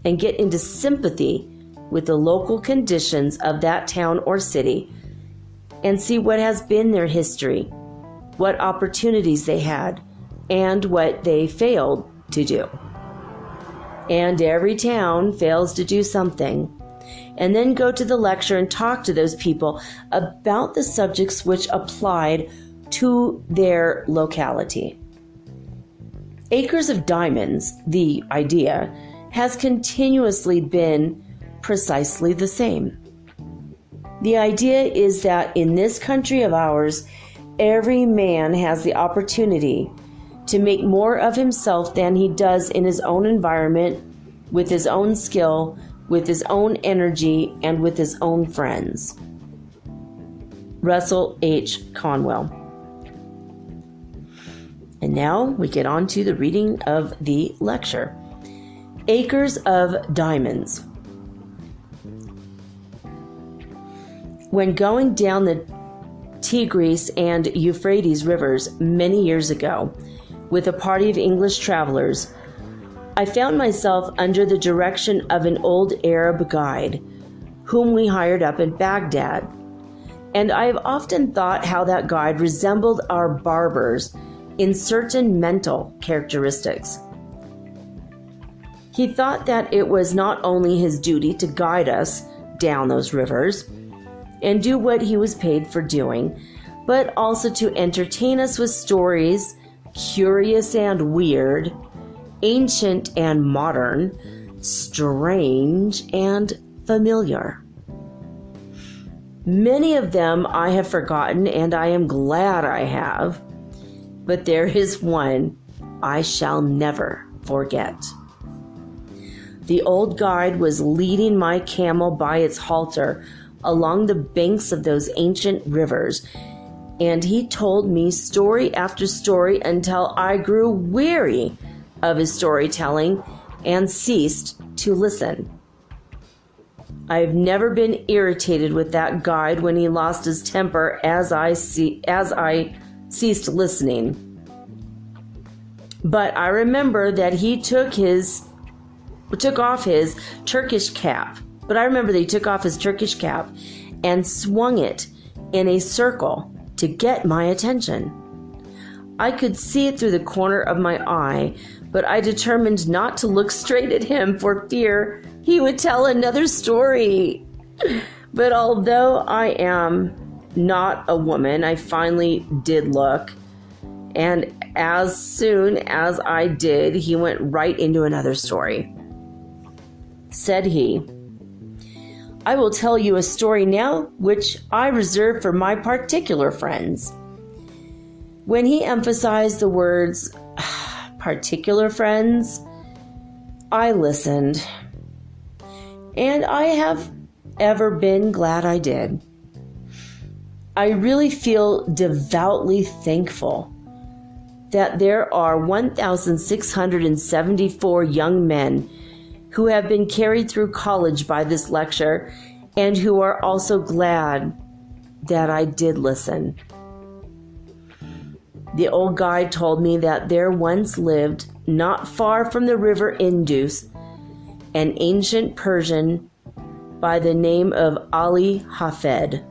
and get into sympathy with the local conditions of that town or city and see what has been their history, what opportunities they had, and what they failed to do. And every town fails to do something. And then go to the lecture and talk to those people about the subjects which applied to their locality. Acres of Diamonds, the idea, has continuously been precisely the same. The idea is that in this country of ours, every man has the opportunity to make more of himself than he does in his own environment, with his own skill, with his own energy, and with his own friends. Russell H. Conwell. And now we get on to the reading of the lecture. Acres of Diamonds. When going down the Tigris and Euphrates rivers many years ago with a party of English travelers, I found myself under the direction of an old Arab guide, whom we hired up in Baghdad. And I have often thought how that guide resembled our barbers in certain mental characteristics. He thought that it was not only his duty to guide us down those rivers and do what he was paid for doing, but also to entertain us with stories, curious and weird, ancient and modern, strange and familiar. Many of them I have forgotten, and I am glad I have, but there is one I shall never forget. The old guide was leading my camel by its halter along the banks of those ancient rivers, and he told me story after story until I grew weary of his storytelling and ceased to listen. I have never been irritated with that guide when he lost his temper as I ceased listening. But I remember that he took off his Turkish cap. And swung it in a circle to get my attention. I could see it through the corner of my eye, but I determined not to look straight at him for fear he would tell another story. But although I am not a woman, I finally did look, and as soon as I did, he went right into another story. Said he, I will tell you a story now which I reserve for my particular friends. When he emphasized the words particular friends, I listened, and I have ever been glad I did. I really feel devoutly thankful that there are 1,674 young men who have been carried through college by this lecture and who are also glad that I did listen. The old guide told me that there once lived, not far from the river Indus, an ancient Persian by the name of Ali Hafed.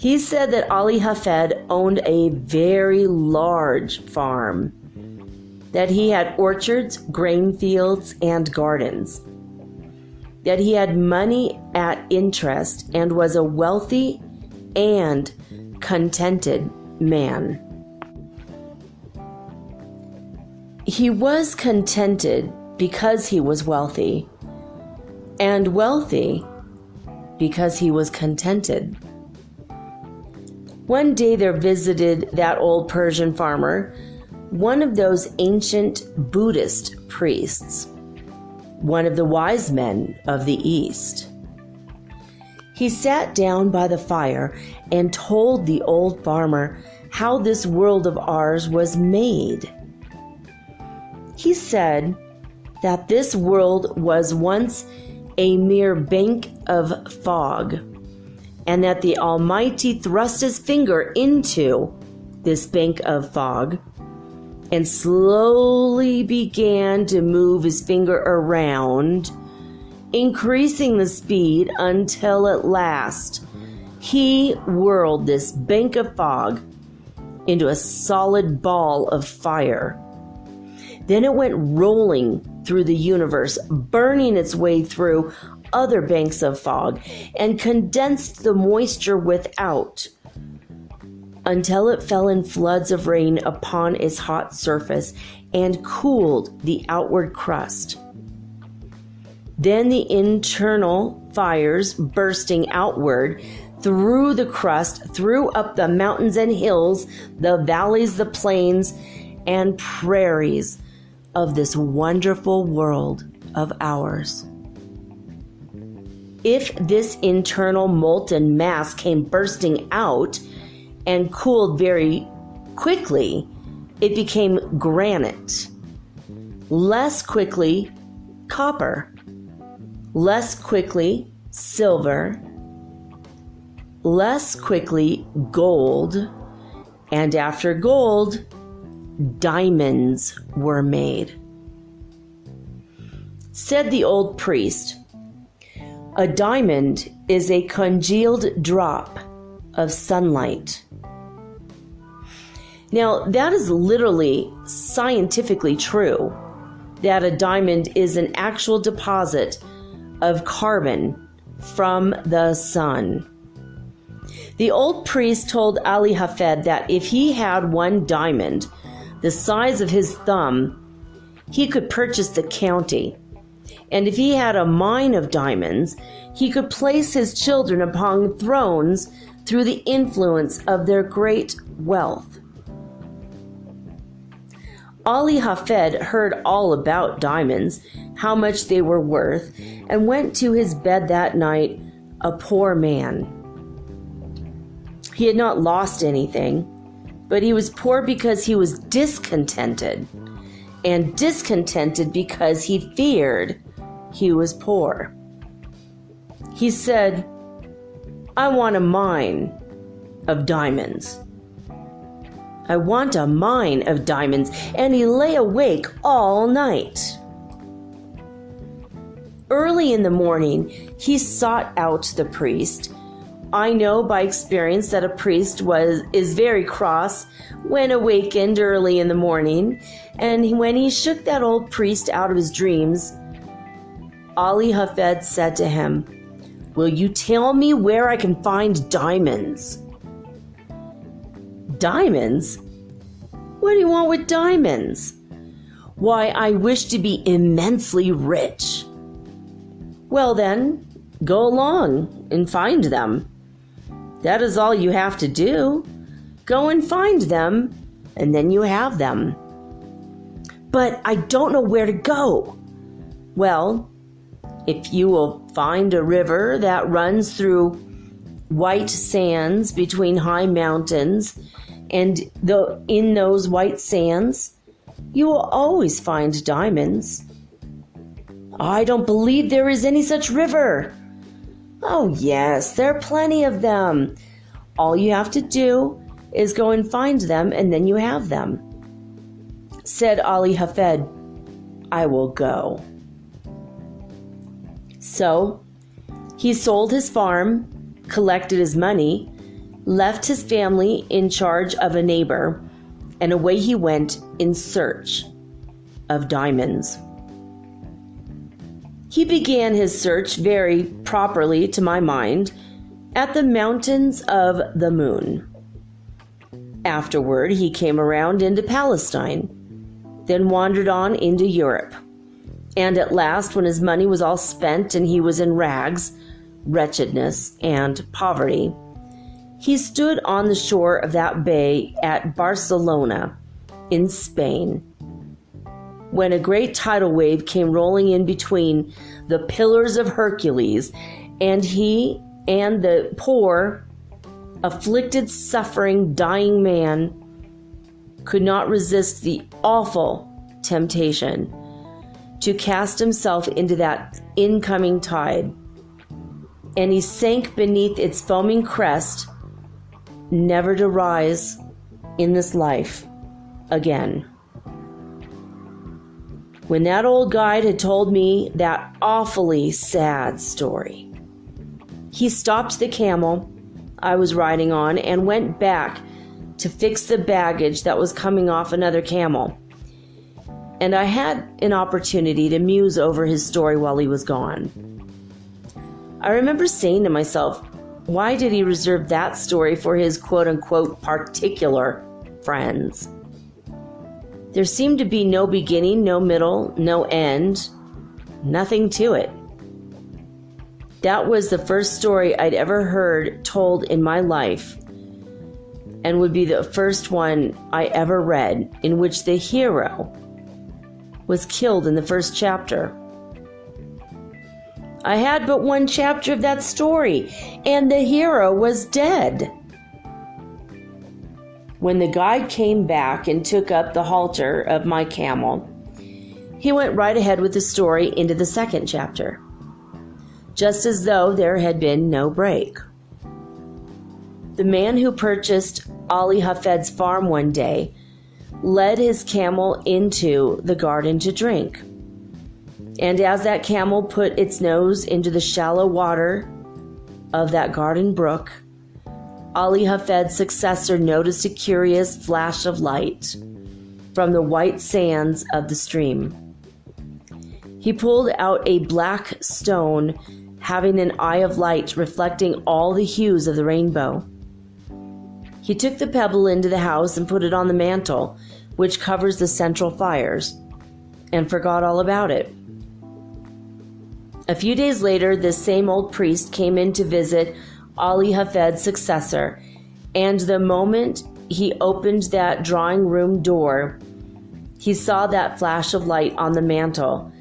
He said that Ali Hafed owned a very large farm, that he had orchards, grain fields, and gardens, that he had money at interest and was a wealthy and contented man. He was contented because he was wealthy, and wealthy because he was contented. One day there visited that old Persian farmer one of those ancient Buddhist priests, one of the wise men of the East. He sat down by the fire and told the old farmer how this world of ours was made. He said that this world was once a mere bank of fog, and that the Almighty thrust his finger into this bank of fog and slowly began to move his finger around, increasing the speed until at last he whirled this bank of fog into a solid ball of fire. Then it went rolling through the universe, burning its way through other banks of fog, and condensed the moisture without until it fell in floods of rain upon its hot surface and cooled the outward crust. Then the internal fires bursting outward through the crust, threw up the mountains and hills, the valleys, the plains, and prairies of this wonderful world of ours. If this internal molten mass came bursting out and cooled very quickly, it became granite. Less quickly, copper. Less quickly, silver. Less quickly, gold. And after gold, diamonds were made. Said the old priest, "A diamond is a congealed drop of sunlight." Now, that is literally scientifically true, that a diamond is an actual deposit of carbon from the sun. The old priest told Ali Hafed that if he had one diamond the size of his thumb, he could purchase the county. And if he had a mine of diamonds, he could place his children upon thrones through the influence of their great wealth. Ali Hafed heard all about diamonds, how much they were worth, and went to his bed that night a poor man. He had not lost anything, but he was poor because he was discontented, and discontented because he feared he was poor. He said, "I want a mine of diamonds. I want a mine of diamonds," and he lay awake all night. Early in the morning, he sought out the priest. I know by experience that a priest is very cross when awakened early in the morning, and when he shook that old priest out of his dreams, Ali Hafed said to him, "Will you tell me where I can find diamonds?" "Diamonds? What do you want with diamonds?" "Why, I wish to be immensely rich." "Well then, go along and find them. That is all you have to do. Go and find them, and then you have them." "But I don't know where to go." "Well, if you will find a river that runs through white sands between high mountains, and in those white sands, you will always find diamonds." "I don't believe there is any such river." "Oh yes, there are plenty of them. All you have to do is go and find them, and then you have them." Said Ali Hafed, "I will go." So he sold his farm, collected his money, left his family in charge of a neighbor, and away he went in search of diamonds. He began his search very properly, to my mind, at the mountains of the moon. Afterward, he came around into Palestine, then wandered on into Europe. And at last, when his money was all spent and he was in rags, wretchedness, and poverty, he stood on the shore of that bay at Barcelona in Spain, when a great tidal wave came rolling in between the pillars of Hercules, and he and the poor, afflicted, suffering, dying man could not resist the awful temptation to cast himself into that incoming tide, and he sank beneath its foaming crest, never to rise in this life again. When that old guide had told me that awfully sad story, he stopped the camel I was riding on and went back to fix the baggage that was coming off another camel. And I had an opportunity to muse over his story while he was gone. I remember saying to myself, why did he reserve that story for his quote-unquote particular friends? There seemed to be no beginning, no middle, no end, nothing to it. That was the first story I'd ever heard told in my life, and would be the first one I ever read in which the hero was killed in the first chapter. I had but one chapter of that story, and the hero was dead. When the guide came back and took up the halter of my camel, he went right ahead with the story into the second chapter, just as though there had been no break. The man who purchased Ali Hafed's farm one day led his camel into the garden to drink. And as that camel put its nose into the shallow water of that garden brook, Ali Hafed's successor noticed a curious flash of light from the white sands of the stream. He pulled out a black stone having an eye of light reflecting all the hues of the rainbow. He took the pebble into the house and put it on the mantle, which covers the central fires, and forgot all about it. A few days later, this same old priest came in to visit Ali Hafed's successor, and the moment he opened that drawing room door, he saw that flash of light on the mantle,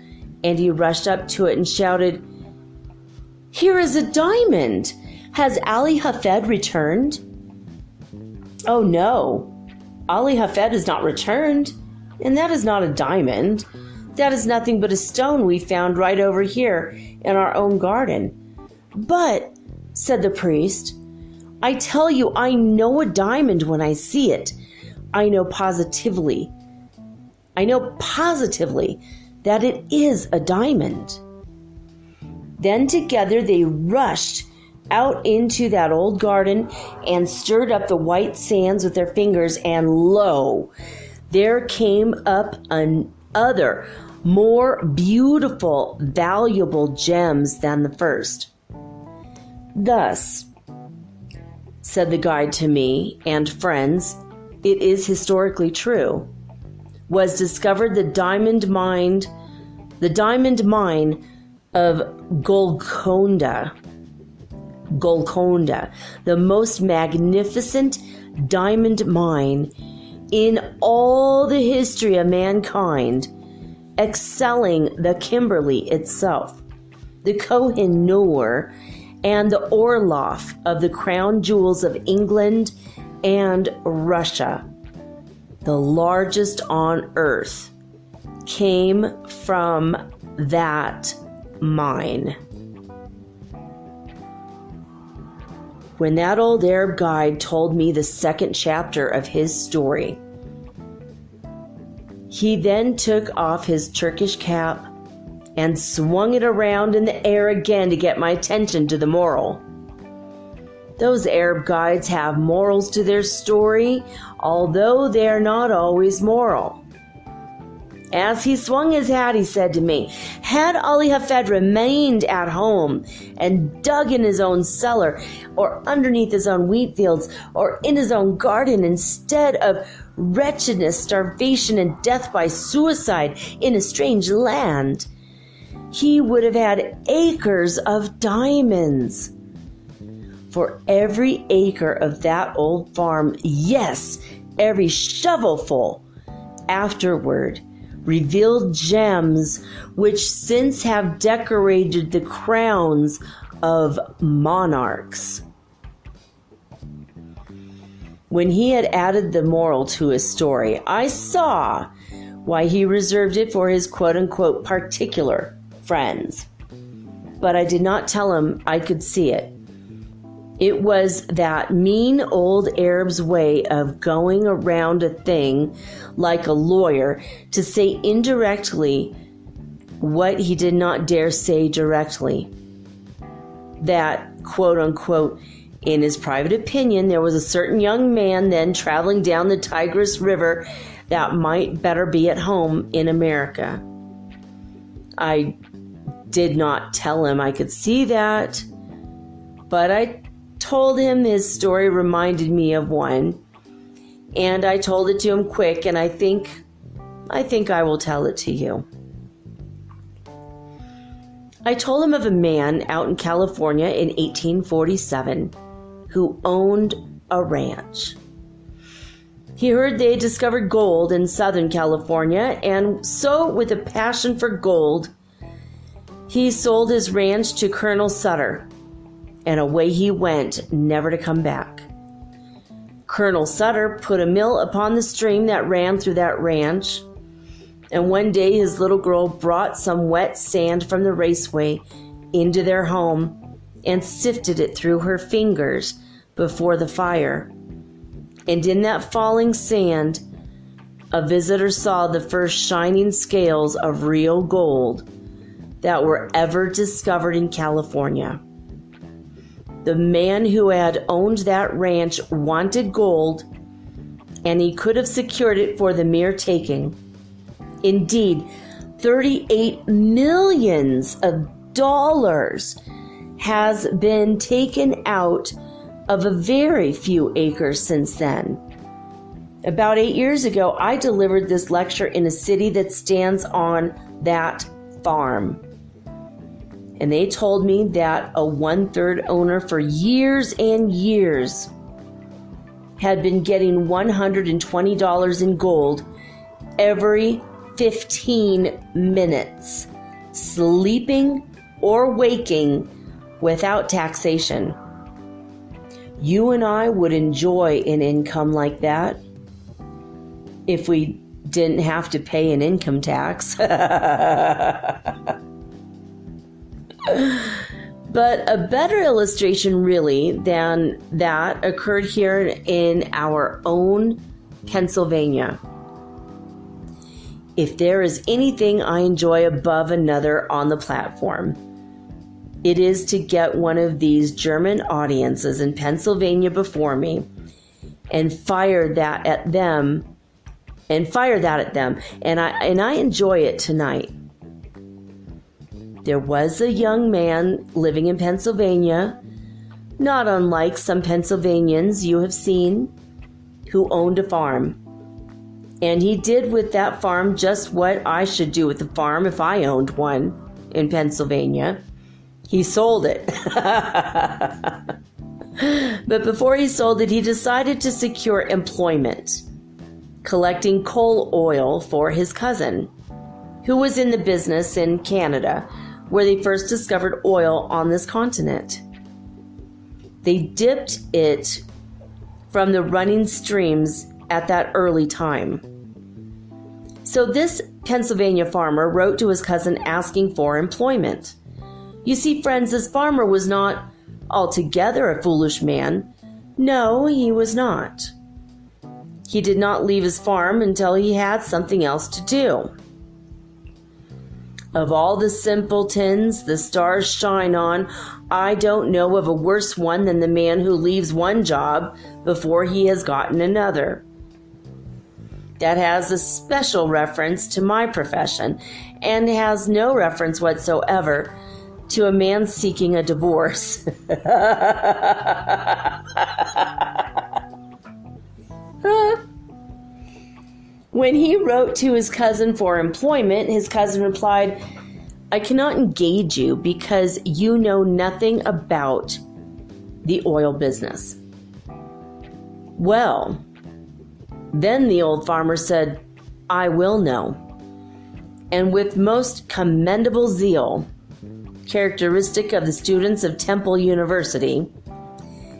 and he rushed up to it and shouted, "Here is a diamond! Has Ali Hafed returned?" "Oh no, Ali Hafed has not returned, and that is not a diamond. That is nothing but a stone we found right over here in our own garden." "But," said the priest, "I tell you, I know a diamond when I see it. I know positively that it is a diamond." Then together they rushed out into that old garden and stirred up the white sands with their fingers, and lo, there came up other, more beautiful, valuable gems than the first. "Thus," said the guide to me and friends, "it is historically true, was discovered the diamond mine of Golconda, the most magnificent diamond mine in all the history of mankind, excelling the Kimberley itself, the Koh-i-Noor, and the Orloff of the crown jewels of England and Russia. The largest on earth came from that mine." When that old Arab guide told me the second chapter of his story, he then took off his Turkish cap and swung it around in the air again to get my attention to the moral. Those Arab guides have morals to their story, although they are not always moral. As he swung his hat, he said to me, had Ali Hafed remained at home and dug in his own cellar or underneath his own wheat fields or in his own garden instead of wretchedness, starvation, and death by suicide in a strange land, he would have had acres of diamonds. For every acre of that old farm, yes, every shovelful, afterward revealed gems which since have decorated the crowns of monarchs. When he had added the moral to his story, I saw why he reserved it for his quote-unquote particular friends. But I did not tell him I could see it. It was that mean old Arab's way of going around a thing like a lawyer to say indirectly what he did not dare say directly. That, quote unquote, in his private opinion, there was a certain young man then traveling down the Tigris River that might better be at home in America. I did not tell him I could see that, but I told him his story reminded me of one, and I told it to him quick, and I think I will tell it to you. I told him of a man out in California in 1847 who owned a ranch. He heard they had discovered gold in Southern California, and so with a passion for gold, he sold his ranch to Colonel Sutter, and away he went, never to come back. Colonel Sutter put a mill upon the stream that ran through that ranch, and one day his little girl brought some wet sand from the raceway into their home and sifted it through her fingers before the fire. And in that falling sand, a visitor saw the first shining scales of real gold that were ever discovered in California. The man who had owned that ranch wanted gold, and he could have secured it for the mere taking. Indeed, $38 million has been taken out of a very few acres since then. About 8 years ago, I delivered this lecture in a city that stands on that farm. And they told me that a 1/3 owner for years and years had been getting $120 in gold every 15 minutes, sleeping or waking without taxation. You and I would enjoy an income like that if we didn't have to pay an income tax. But a better illustration really than that occurred here in our own Pennsylvania. If there is anything I enjoy above another on the platform, it is to get one of these German audiences in Pennsylvania before me and fire that at them. And I enjoy it tonight. There was a young man living in Pennsylvania, not unlike some Pennsylvanians you have seen, who owned a farm. And he did with that farm just what I should do with a farm if I owned one in Pennsylvania. He sold it. But before he sold it, he decided to secure employment, collecting coal oil for his cousin, who was in the business in Canada, where they first discovered oil on this continent. They dipped it from the running streams at that early time. So this Pennsylvania farmer wrote to his cousin asking for employment. You see, friends, this farmer was not altogether a foolish man. No, he was not. He did not leave his farm until he had something else to do. Of all the simpletons the stars shine on, I don't know of a worse one than the man who leaves one job before he has gotten another. That has a special reference to my profession and has no reference whatsoever to a man seeking a divorce. When he wrote to his cousin for employment, his cousin replied, "I cannot engage you because you know nothing about the oil business." Well, then the old farmer said, "I will know." And with most commendable zeal, characteristic of the students of Temple University,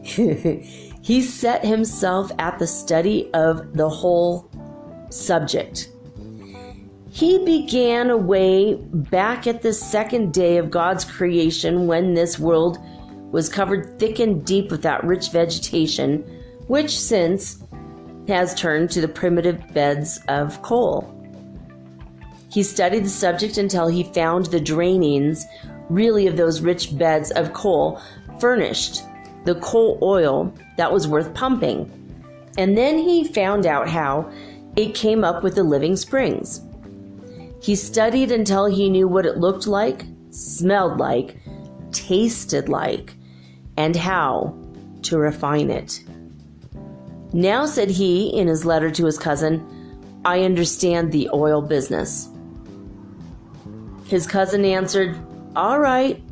he set himself at the study of the whole subject. He began away back at the second day of God's creation, when this world was covered thick and deep with that rich vegetation, which since has turned to the primitive beds of coal. He studied the subject until he found the drainings really of those rich beds of coal furnished the coal oil that was worth pumping. And then he found out how it came up with the living springs. He studied until he knew what it looked like, smelled like, tasted like, and how to refine it. "Now," said he in his letter to his cousin, "I understand the oil business." His cousin answered, "All right,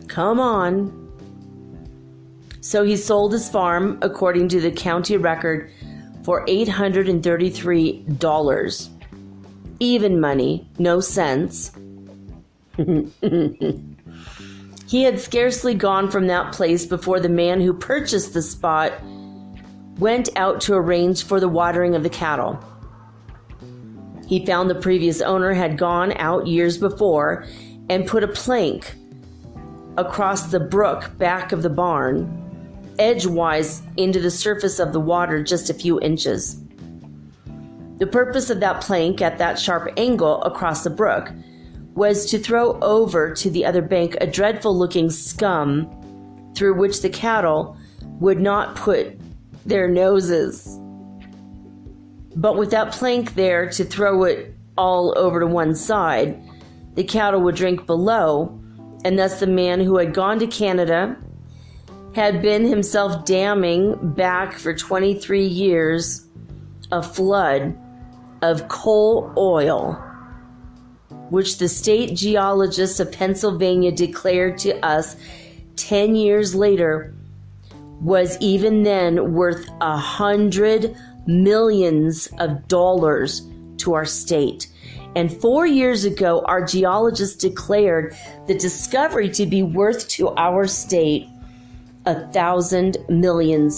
come on." So he sold his farm, according to the county record, for $833. Even money, no cents. He had scarcely gone from that place before the man who purchased the spot went out to arrange for the watering of the cattle. He found the previous owner had gone out years before and put a plank across the brook back of the barn, edgewise into the surface of the water just a few inches. The purpose of that plank at that sharp angle across the brook was to throw over to the other bank a dreadful-looking scum through which the cattle would not put their noses. But with that plank there to throw it all over to one side, the cattle would drink below, and thus the man who had gone to Canada had been himself damming back for 23 years a flood of coal oil, which the state geologists of Pennsylvania declared to us 10 years later was even then worth $100 million to our state. And 4 years ago, our geologists declared the discovery to be worth to our state $1,000 million.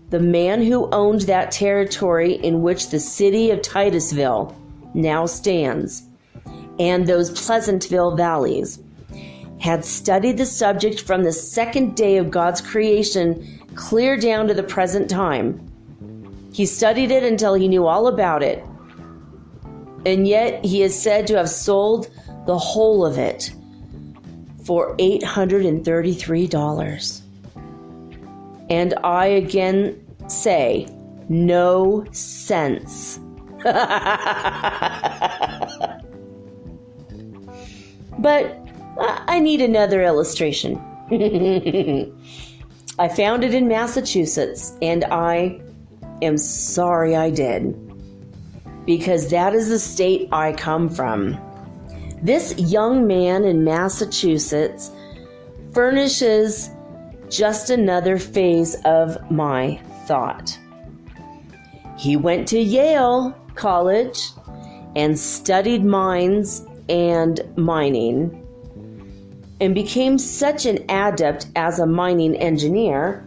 The man who owned that territory in which the city of Titusville now stands, and those Pleasantville valleys, had studied the subject from the second day of God's creation clear down to the present time. He studied it until he knew all about it, and yet he is said to have sold the whole of it for $833. And I again say, no sense. But I need another illustration. I found it in Massachusetts, and I am sorry I did, because that is the state I come from. This young man in Massachusetts furnishes just another phase of my thought. He went to Yale College and studied mines and mining, and became such an adept as a mining engineer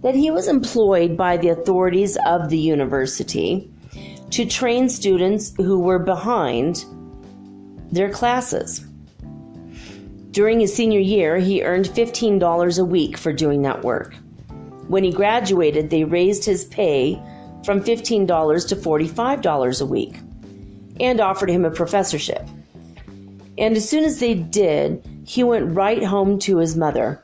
that he was employed by the authorities of the university to train students who were behind their classes. During his senior year, he earned $15 a week for doing that work. When he graduated, they raised his pay from $15 to $45 a week. and offered him a professorship. And as soon as they did, he went right home to his mother.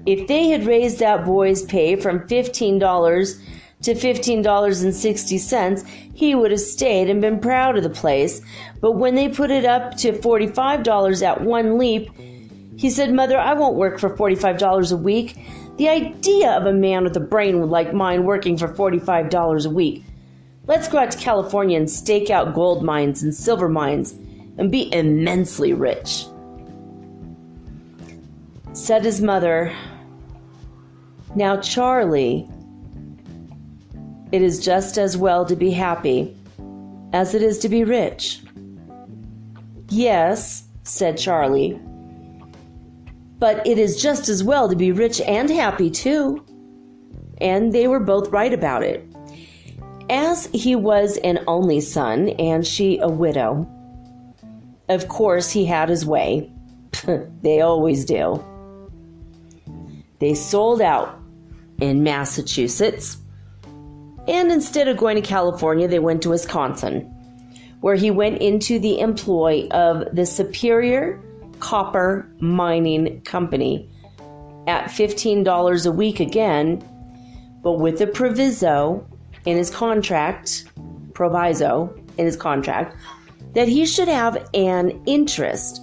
If they had raised that boy's pay from $15 to $15.60, he would have stayed and been proud of the place. But when they put it up to $45 at one leap, he said, "Mother, I won't work for $45 a week. The idea of a man with a brain like mine working for $45 a week. Let's go out to California and stake out gold mines and silver mines and be immensely rich." Said his mother, "Now, Charlie, it is just as well to be happy as it is to be rich." "Yes," said Charlie, "but it is just as well to be rich and happy too." And they were both right about it. As he was an only son and she a widow, of course he had his way. They always do. They sold out in Massachusetts, and instead of going to California, they went to Wisconsin, where he went into the employ of the Superior Copper Mining Company at $15 a week again, but with a proviso in his contract that he should have an interest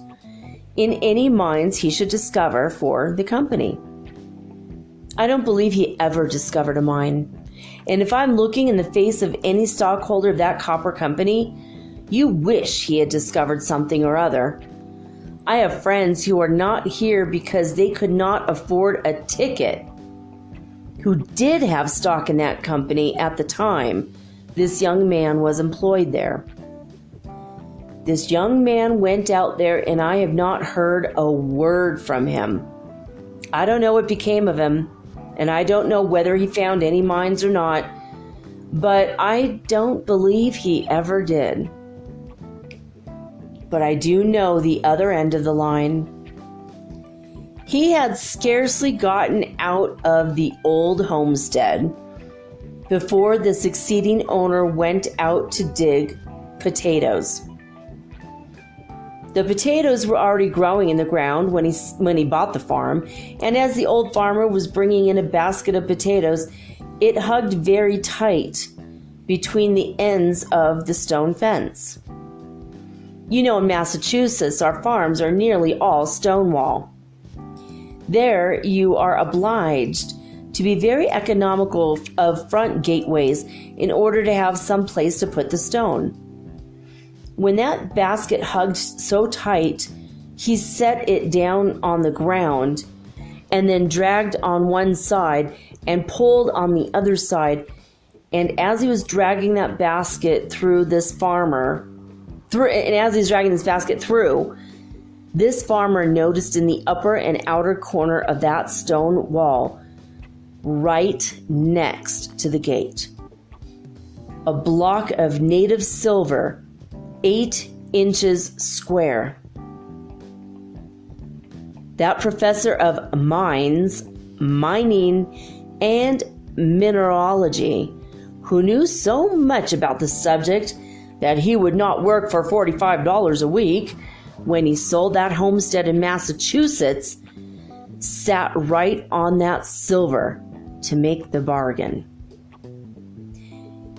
in any mines he should discover for the company. I don't believe he ever discovered a mine. And if I'm looking in the face of any stockholder of that copper company, you wish he had discovered something or other. I have friends who are not here because they could not afford a ticket, who did have stock in that company at the time this young man was employed there. This young man went out there and I have not heard a word from him. I don't know what became of him, and I don't know whether he found any mines or not, but I don't believe he ever did. But I do know the other end of the line. He had scarcely gotten out of the old homestead before the succeeding owner went out to dig potatoes. The potatoes were already growing in the ground when he bought the farm, and as the old farmer was bringing in a basket of potatoes, it hugged very tight between the ends of the stone fence. You know, in Massachusetts, our farms are nearly all stone wall. There, you are obliged to be very economical of front gateways in order to have some place to put the stone. When that basket hugged so tight, he set it down on the ground and then dragged on one side and pulled on the other side. And as he was dragging that basket through, this farmer noticed in the upper and outer corner of that stone wall, right next to the gate, a block of native silver, 8 inches square. That professor of mines, mining, and mineralogy, who knew so much about the subject that he would not work for $45 a week when he sold that homestead in Massachusetts, sat right on that silver to make the bargain.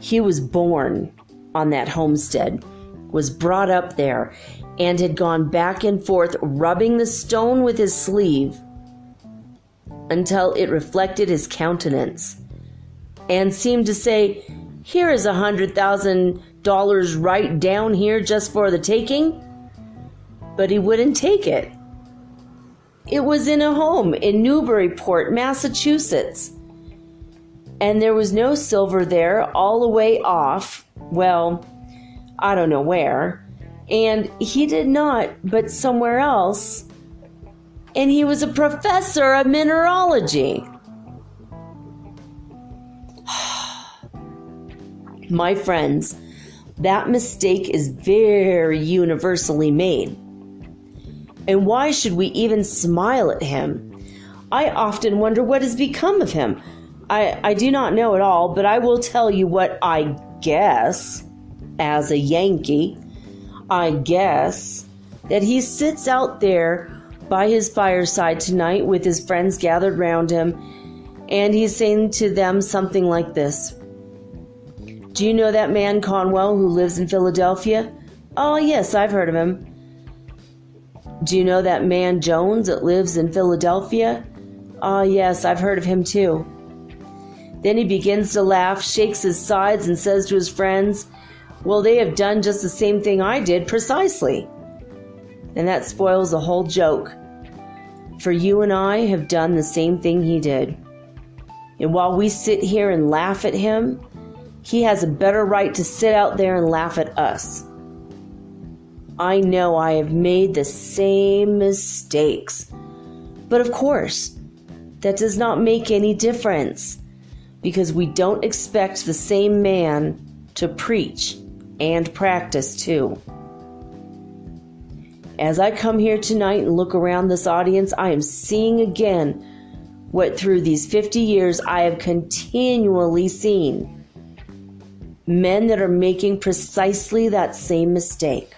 He was born on that homestead, was brought up there, and had gone back and forth rubbing the stone with his sleeve until it reflected his countenance and seemed to say, "Here is $100,000 right down here just for the taking." But he wouldn't take it. It was in a home in Newburyport, Massachusetts. And there was no silver there, all the way off, well, I don't know where. And he did not, but somewhere else. And he was a professor of mineralogy. My friends, that mistake is very universally made. And why should we even smile at him? I often wonder what has become of him. I do not know at all, but I will tell you what I guess, as a Yankee, I guess, that he sits out there by his fireside tonight with his friends gathered round him, and he's saying to them something like this. Do you know that man Conwell who lives in Philadelphia? Oh, yes, I've heard of him. Do you know that man Jones that lives in Philadelphia? Oh, yes, I've heard of him too. Then he begins to laugh, shakes his sides, and says to his friends, well, they have done just the same thing I did precisely. And that spoils the whole joke. For you and I have done the same thing he did. And while we sit here and laugh at him, he has a better right to sit out there and laugh at us. I know I have made the same mistakes. But of course, that does not make any difference, because we don't expect the same man to preach and practice too. As I come here tonight and look around this audience, I am seeing again what through these 50 years I have continually seen. Men that are making precisely that same mistake.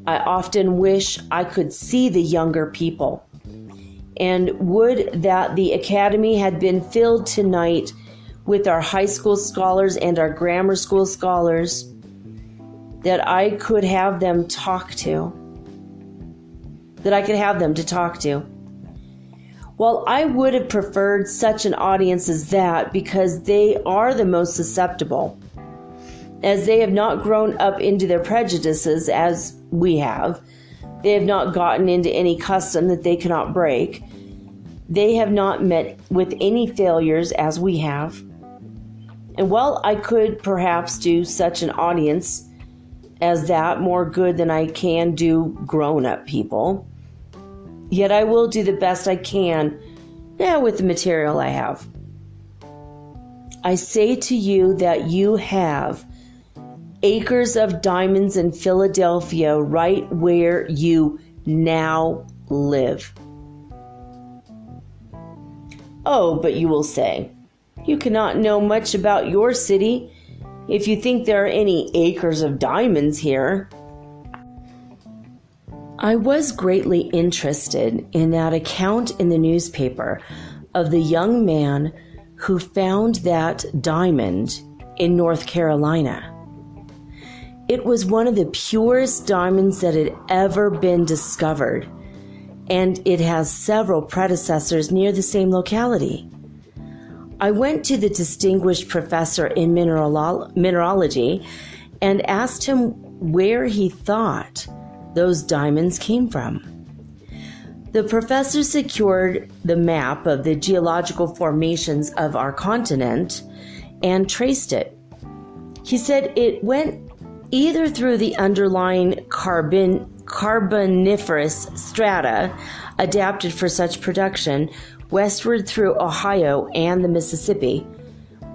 I often wish I could see the younger people, and would that the academy had been filled tonight with our high school scholars and our grammar school scholars, that I could have them talk to. Well, I would have preferred such an audience as that, because they are the most susceptible, as they have not grown up into their prejudices as we have. They have not gotten into any custom that they cannot break. They have not met with any failures as we have. And while I could perhaps do such an audience as that more good than I can do grown-up people, yet I will do the best I can with the material I have. I say to you that you have acres of diamonds in Philadelphia right where you now live. Oh, but you will say, you cannot know much about your city if you think there are any acres of diamonds here. I was greatly interested in that account in the newspaper of the young man who found that diamond in North Carolina. It was one of the purest diamonds that had ever been discovered, and it has several predecessors near the same locality. I went to the distinguished professor in mineralogy and asked him where he thought those diamonds came from. The professor secured the map of the geological formations of our continent and traced it. He said it went either through the underlying carboniferous strata adapted for such production westward through Ohio and the Mississippi,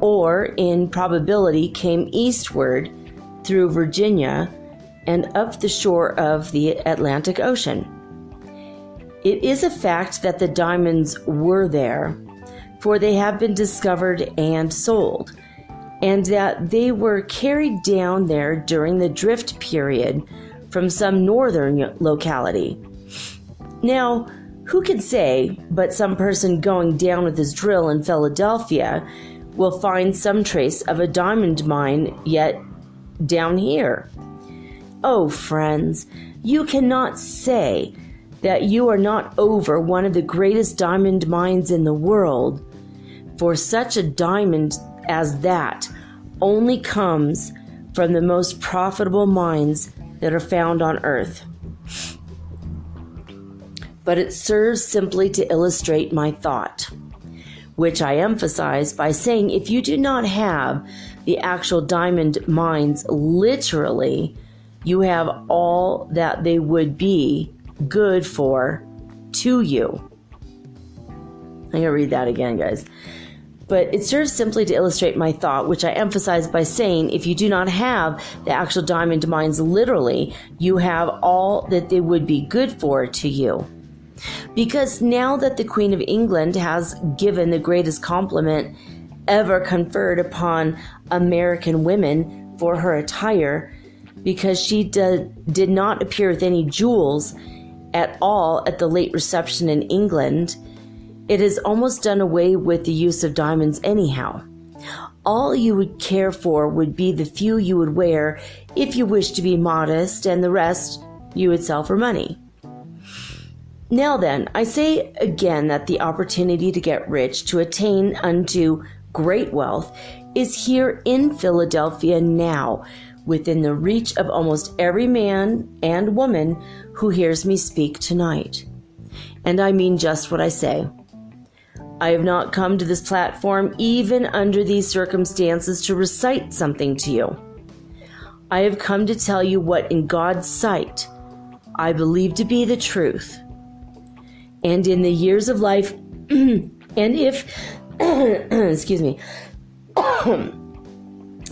or in probability came eastward through Virginia and up the shore of the Atlantic Ocean. It is a fact that the diamonds were there, for they have been discovered and sold, and that they were carried down there during the drift period from some northern locality. Now, who can say but some person going down with his drill in Philadelphia will find some trace of a diamond mine yet down here? Oh, friends, you cannot say that you are not over one of the greatest diamond mines in the world, for such a diamond as that only comes from the most profitable mines that are found on earth. But it serves simply to illustrate my thought, which I emphasize by saying if you do not have the actual diamond mines literally, you have all that they would be good for to you. I'm going to read that again, guys. But it serves simply to illustrate my thought, which I emphasize by saying if you do not have the actual diamond mines literally, you have all that they would be good for to you. Because now that the Queen of England has given the greatest compliment ever conferred upon American women for her attire, because she did not appear with any jewels at all at the late reception in England. It has almost done away with the use of diamonds anyhow. All you would care for would be the few you would wear if you wished to be modest, and the rest you would sell for money. Now then, I say again that the opportunity to get rich, to attain unto great wealth, is here in Philadelphia now, within the reach of almost every man and woman who hears me speak tonight. And I mean just what I say. I have not come to this platform, even under these circumstances, to recite something to you. I have come to tell you what in God's sight I believe to be the truth. And in the years of life, and if, excuse me,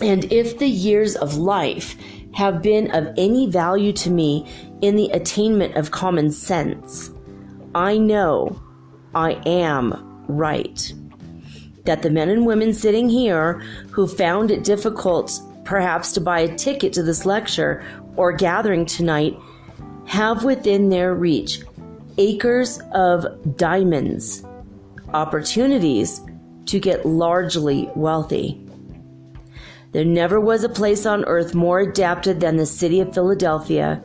and if the years of life have been of any value to me in the attainment of common sense, I know I am right. That the men and women sitting here who found it difficult perhaps to buy a ticket to this lecture or gathering tonight have within their reach acres of diamonds, opportunities to get largely wealthy. There never was a place on earth more adapted than the city of Philadelphia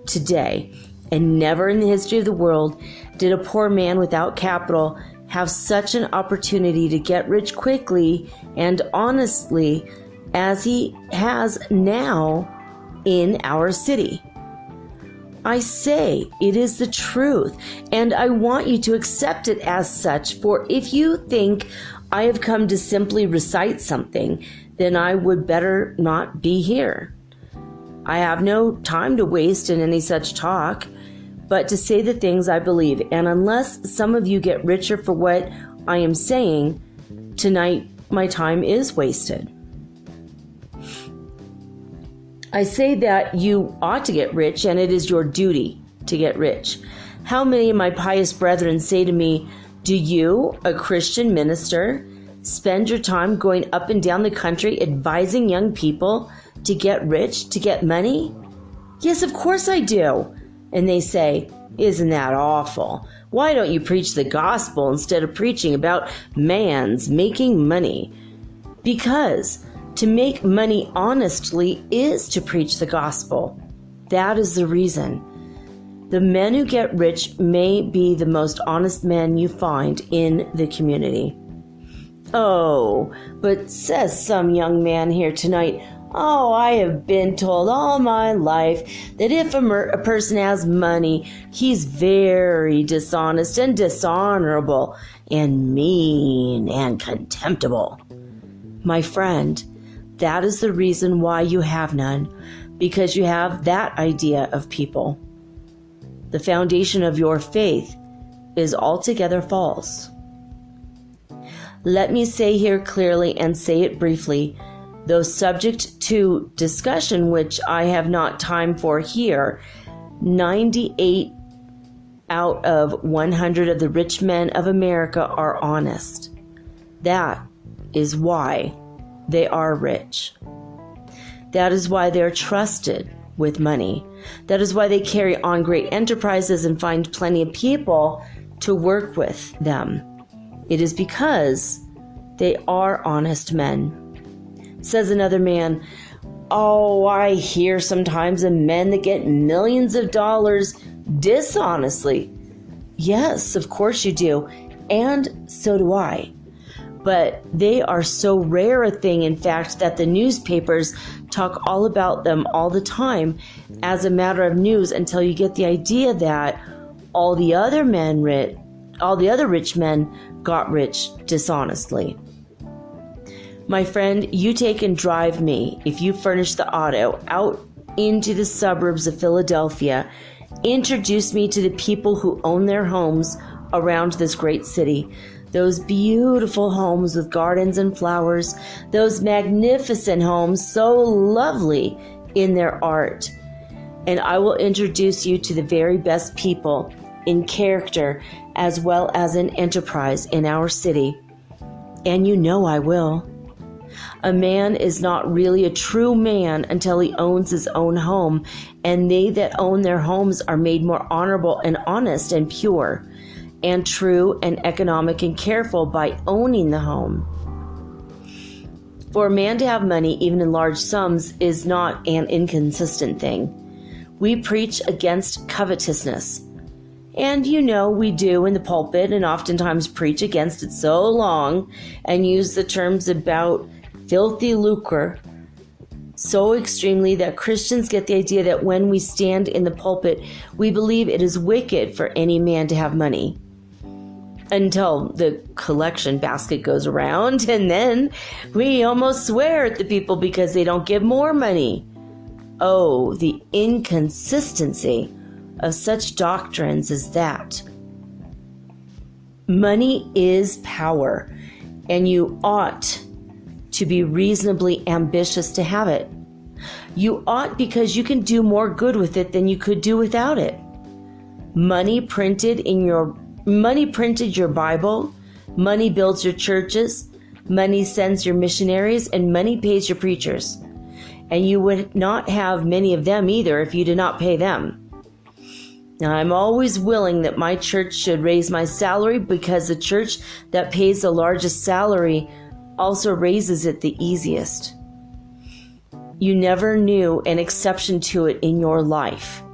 today, and never in the history of the world did a poor man without capital have such an opportunity to get rich quickly and honestly as he has now in our city. I say it is the truth, and I want you to accept it as such, for if you think I have come to simply recite something, then I would better not be here. I have no time to waste in any such talk, but to say the things I believe. And unless some of you get richer for what I am saying, tonight my time is wasted. I say that you ought to get rich, and it is your duty to get rich. How many of my pious brethren say to me, "Do you, a Christian minister, spend your time going up and down the country advising young people to get rich, to get money?" "Yes, of course I do." And they say, "Isn't that awful? Why don't you preach the gospel instead of preaching about man's making money?" Because to make money honestly is to preach the gospel. That is the reason. The men who get rich may be the most honest men you find in the community. "Oh, but," says some young man here tonight, "oh, I have been told all my life that if a person has money, he's very dishonest and dishonorable and mean and contemptible." My friend, that is the reason why you have none, because you have that idea of people. The foundation of your faith is altogether false. Let me say here clearly and say it briefly, though subject to discussion, which I have not time for here, 98 out of 100 of the rich men of America are honest. That is why they are rich. That is why they are trusted with money. That is why they carry on great enterprises and find plenty of people to work with them. It is because they are honest men. Says another man, "Oh, I hear sometimes of men that get millions of dollars dishonestly." Yes, of course you do, and so do I. But they are so rare a thing, in fact, that the newspapers talk all about them all the time as a matter of news, until you get the idea that all the other rich men got rich dishonestly. My friend, you take and drive me, if you furnish the auto, out into the suburbs of Philadelphia. Introduce me to the people who own their homes around this great city. Those beautiful homes with gardens and flowers, those magnificent homes, so lovely in their art. And I will introduce you to the very best people in character as well as in enterprise in our city. And you know I will. A man is not really a true man until he owns his own home, and they that own their homes are made more honorable and honest and pure and true and economic and careful by owning the home. For a man to have money, even in large sums, is not an inconsistent thing. We preach against covetousness. And we do in the pulpit, and oftentimes preach against it so long and use the terms about filthy lucre so extremely that Christians get the idea that when we stand in the pulpit, we believe it is wicked for any man to have money. Until the collection basket goes around, and then we almost swear at the people because they don't give more money. Oh, the inconsistency of such doctrines as that. Money is power, and you ought to be reasonably ambitious to have it. You ought because you can do more good with it than you could do without it. Money printed your Bible, money builds your churches, money sends your missionaries, and money pays your preachers. And you would not have many of them either if you did not pay them. Now, I'm always willing that my church should raise my salary because the church that pays the largest salary also raises it the easiest. You never knew an exception to it in your life.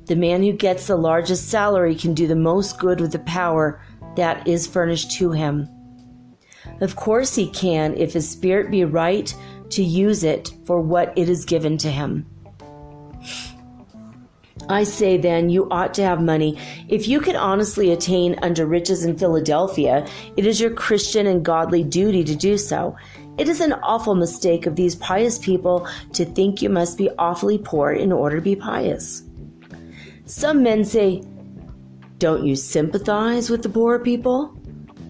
The man who gets the largest salary can do the most good with the power that is furnished to him. Of course he can, if his spirit be right to use it for what it is given to him. I say then, you ought to have money. If you can honestly attain unto riches in Philadelphia, it is your Christian and godly duty to do so. It is an awful mistake of these pious people to think you must be awfully poor in order to be pious. Some men say, don't you sympathize with the poor people?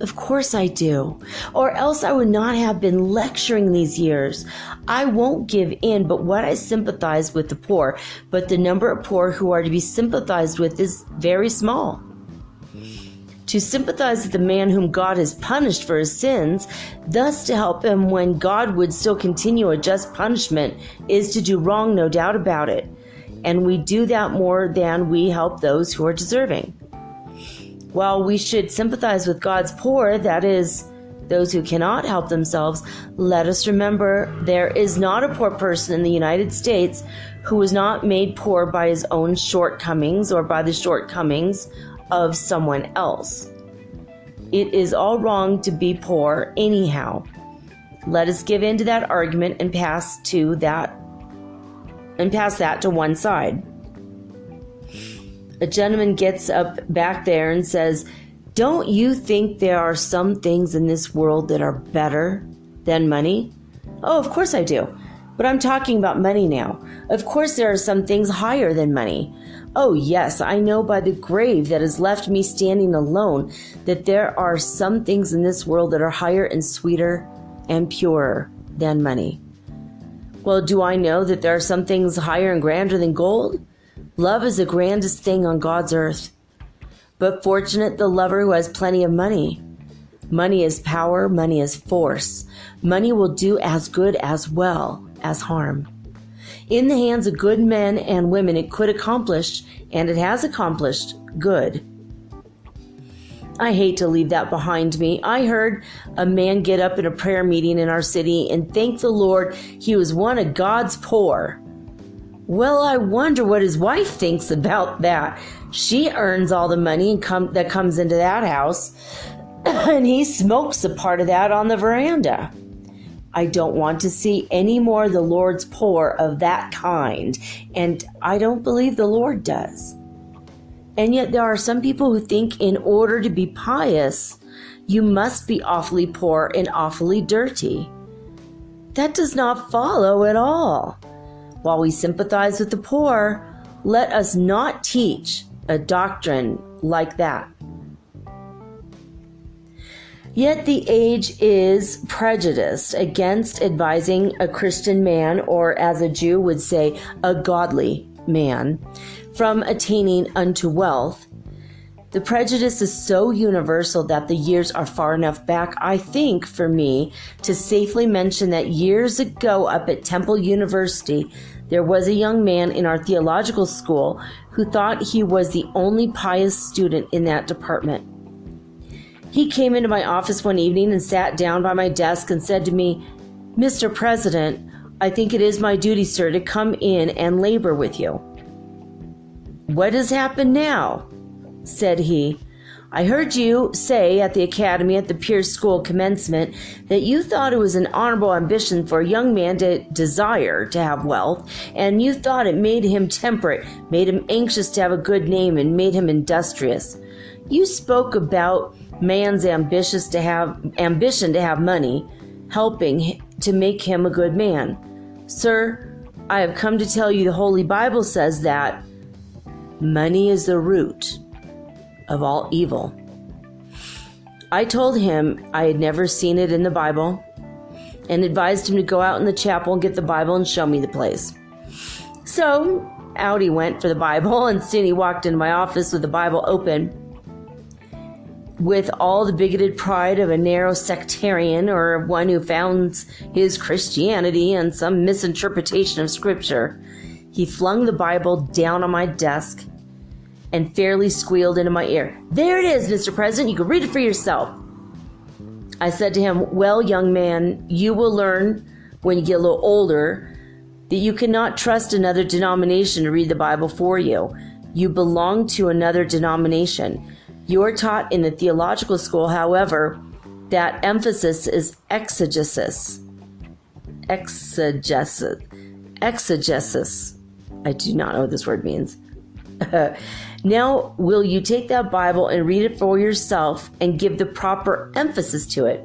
Of course I do, or else I would not have been lecturing these years. I won't give in, but what I sympathize with the poor, but the number of poor who are to be sympathized with is very small. To sympathize with the man whom God has punished for his sins, thus to help him when God would still continue a just punishment, is to do wrong, no doubt about it. And we do that more than we help those who are deserving. While we should sympathize with God's poor, that is, those who cannot help themselves, let us remember there is not a poor person in the United States who was not made poor by his own shortcomings or by the shortcomings of someone else. It is all wrong to be poor anyhow. Let us give in to that argument and pass that to one side. A gentleman gets up back there and says, don't you think there are some things in this world that are better than money? Oh, of course I do. But I'm talking about money now. Of course there are some things higher than money. Oh, yes, I know by the grave that has left me standing alone that there are some things in this world that are higher and sweeter and purer than money. Well, do I know that there are some things higher and grander than gold? Love is the grandest thing on God's earth. But fortunate the lover who has plenty of money. Money is power, money is force. Money will do as good as well as harm. In the hands of good men and women, it could accomplish, and it has accomplished, good. I hate to leave that behind me. I heard a man get up in a prayer meeting in our city and thank the Lord he was one of God's poor. Well, I wonder what his wife thinks about that. She earns all the money that comes into that house, and he smokes a part of that on the veranda. I don't want to see any more of the Lord's poor of that kind, and I don't believe the Lord does. And yet there are some people who think in order to be pious, you must be awfully poor and awfully dirty. That does not follow at all. While we sympathize with the poor, let us not teach a doctrine like that. Yet the age is prejudiced against advising a Christian man, or as a Jew would say, a godly man, from attaining unto wealth. The prejudice is so universal that the years are far enough back, I think, for me to safely mention that years ago up at Temple University, there was a young man in our theological school who thought he was the only pious student in that department. He came into my office one evening and sat down by my desk and said to me, "Mr. President, I think it is my duty, sir, to come in and labor with you." "What has happened now?" said he. "I heard you say at the academy at the Pierce School commencement that you thought it was an honorable ambition for a young man to desire to have wealth, and you thought it made him temperate, made him anxious to have a good name, and made him industrious. You spoke about man's ambition to have money, helping to make him a good man. Sir, I have come to tell you the Holy Bible says that money is the root of all evil." I told him I had never seen it in the Bible and advised him to go out in the chapel and get the Bible and show me the place. So out he went for the Bible, and soon he walked into my office with the Bible open. With all the bigoted pride of a narrow sectarian or one who founds his Christianity on some misinterpretation of Scripture, he flung the Bible down on my desk and fairly squealed into my ear, "There it is, Mr. President. You can read it for yourself." I said to him, "Well, young man, you will learn when you get a little older that you cannot trust another denomination to read the Bible for you. You belong to another denomination. You are taught in the theological school, however, that emphasis is exegesis. Exegesis. I do not know what this word means. Now, will you take that Bible and read it for yourself and give the proper emphasis to it?"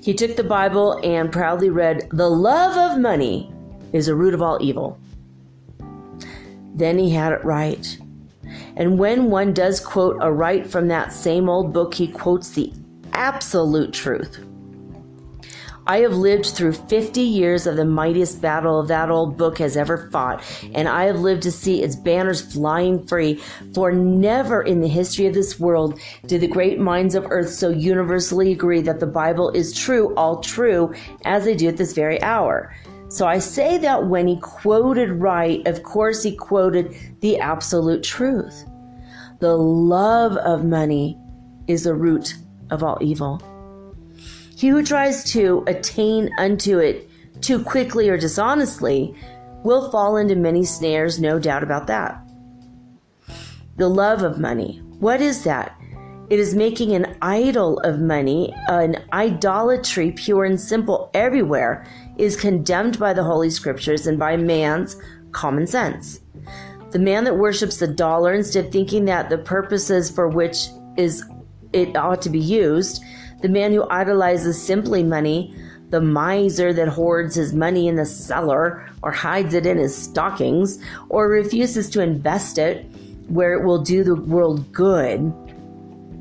He took the Bible and proudly read, "The love of money is a root of all evil." Then he had it right. And when one does quote a right from that same old book, he quotes the absolute truth. I have lived through 50 years of the mightiest battle that old book has ever fought, and I have lived to see its banners flying free, for never in the history of this world did the great minds of earth so universally agree that the Bible is true, all true, as they do at this very hour. So I say that when he quoted right, of course he quoted the absolute truth. The love of money is the root of all evil. He who tries to attain unto it too quickly or dishonestly will fall into many snares, no doubt about that. The love of money. What is that? It is making an idol of money. An idolatry, pure and simple everywhere, is condemned by the Holy Scriptures and by man's common sense. The man that worships the dollar instead of thinking that the purposes for which it ought to be used, the man who idolizes simply money, the miser that hoards his money in the cellar or hides it in his stockings or refuses to invest it where it will do the world good,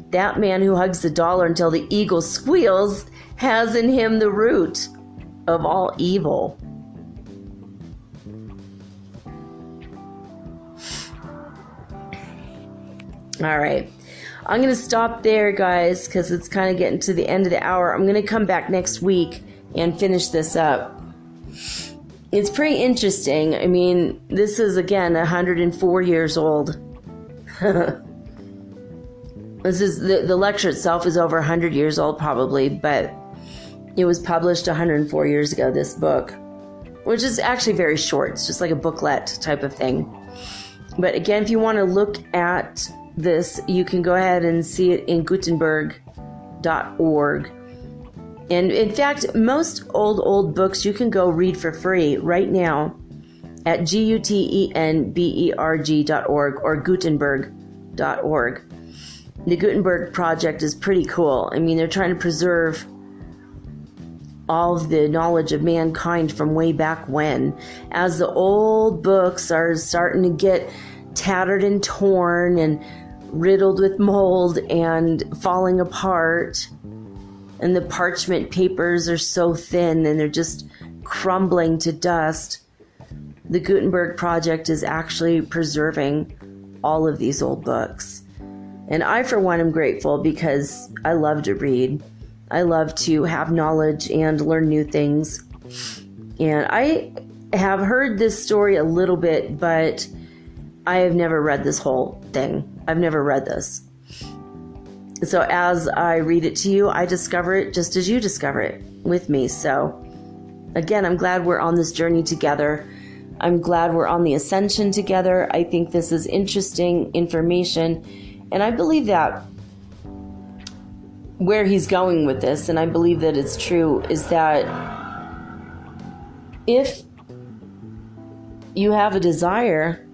that man who hugs the dollar until the eagle squeals has in him the root of all evil. All right. I'm going to stop there, guys, because it's kind of getting to the end of the hour. I'm going to come back next week and finish this up. It's pretty interesting. I mean, this is, again, 104 years old. This is the lecture itself is over 100 years old, probably, but it was published 104 years ago, this book, which is actually very short. It's just like a booklet type of thing. But again, if you want to look at this, you can go ahead and see it in Gutenberg.org. And in fact, most old books you can go read for free right now at Gutenberg.org or Gutenberg.org. The Gutenberg Project is pretty cool. I mean, they're trying to preserve all of the knowledge of mankind from way back when. As the old books are starting to get tattered and torn and riddled with mold and falling apart, and the parchment papers are so thin and they're just crumbling to dust, the Gutenberg Project is actually preserving all of these old books. And I, for one, am grateful because I love to read. I love to have knowledge and learn new things. And I have heard this story a little bit, but I have never read this whole thing. I've never read this. So as I read it to you, I discover it just as you discover it with me. So again, I'm glad we're on this journey together. I'm glad we're on the Ascension together. I think this is interesting information. And I believe that where he's going with this, and I believe that it's true, is that if you have a desire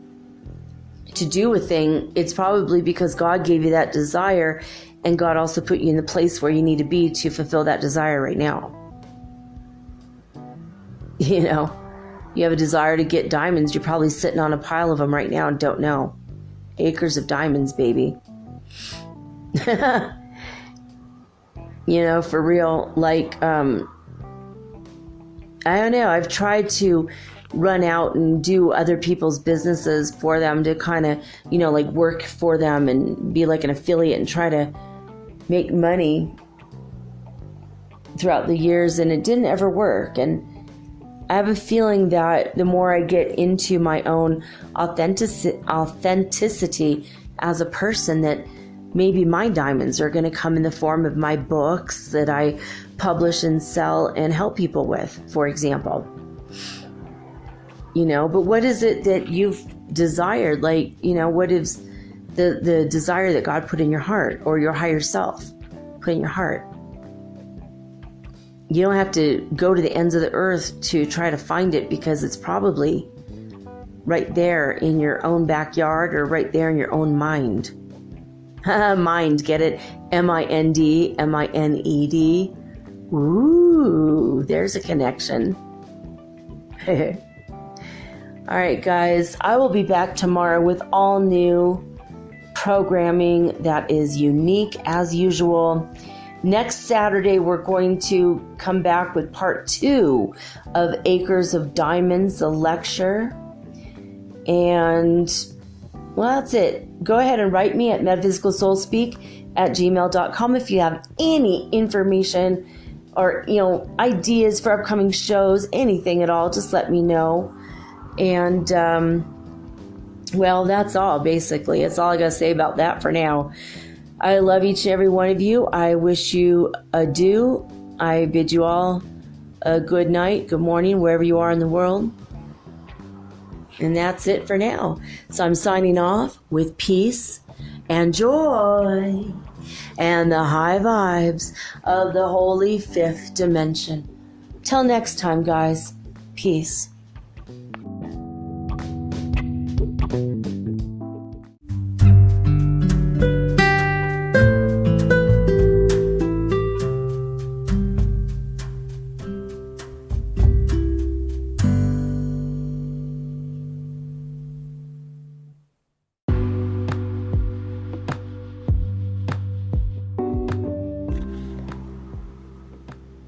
to do a thing, it's probably because God gave you that desire, and God also put you in the place where you need to be to fulfill that desire right now. You know, you have a desire to get diamonds. You're probably sitting on a pile of them right now and don't know. Acres of diamonds, baby. You know, for real. Like, I don't know. I've tried to run out and do other people's businesses for them to kind of, you know, like work for them and be like an affiliate and try to make money throughout the years, and it didn't ever work. And I have a feeling that the more I get into my own authenticity as a person, that maybe my diamonds are going to come in the form of my books that I publish and sell and help people with, for example. You know, but what is it that you've desired? Like, you know, what is the desire that God put in your heart, or your higher self put in your heart? You don't have to go to the ends of the earth to try to find it, because it's probably right there in your own backyard, or right there in your own mind. Mind, get it? M-I-N-D, M-I-N-E-D. Ooh, there's a connection. All right, guys, I will be back tomorrow with all new programming that is unique as usual. Next Saturday, we're going to come back with part 2 of Acres of Diamonds, the lecture. And, well, that's it. Go ahead and write me at metaphysicalsoulspeak@gmail.com if you have any information or, you know, ideas for upcoming shows, anything at all. Just let me know. And, well, that's all, basically. That's all I got to say about that for now. I love each and every one of you. I wish you adieu. I bid you all a good night, good morning, wherever you are in the world. And that's it for now. So I'm signing off with peace and joy and the high vibes of the holy fifth dimension. Till next time, guys. Peace.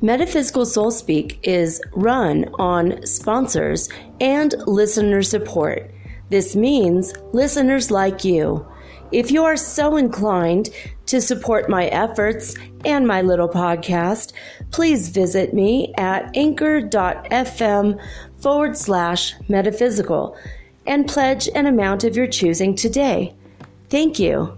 Metaphysical Soul Speak is run on sponsors and listener support. This means listeners like you. If you are so inclined to support my efforts and my little podcast, please visit me at anchor.fm/metaphysical and pledge an amount of your choosing today. Thank you.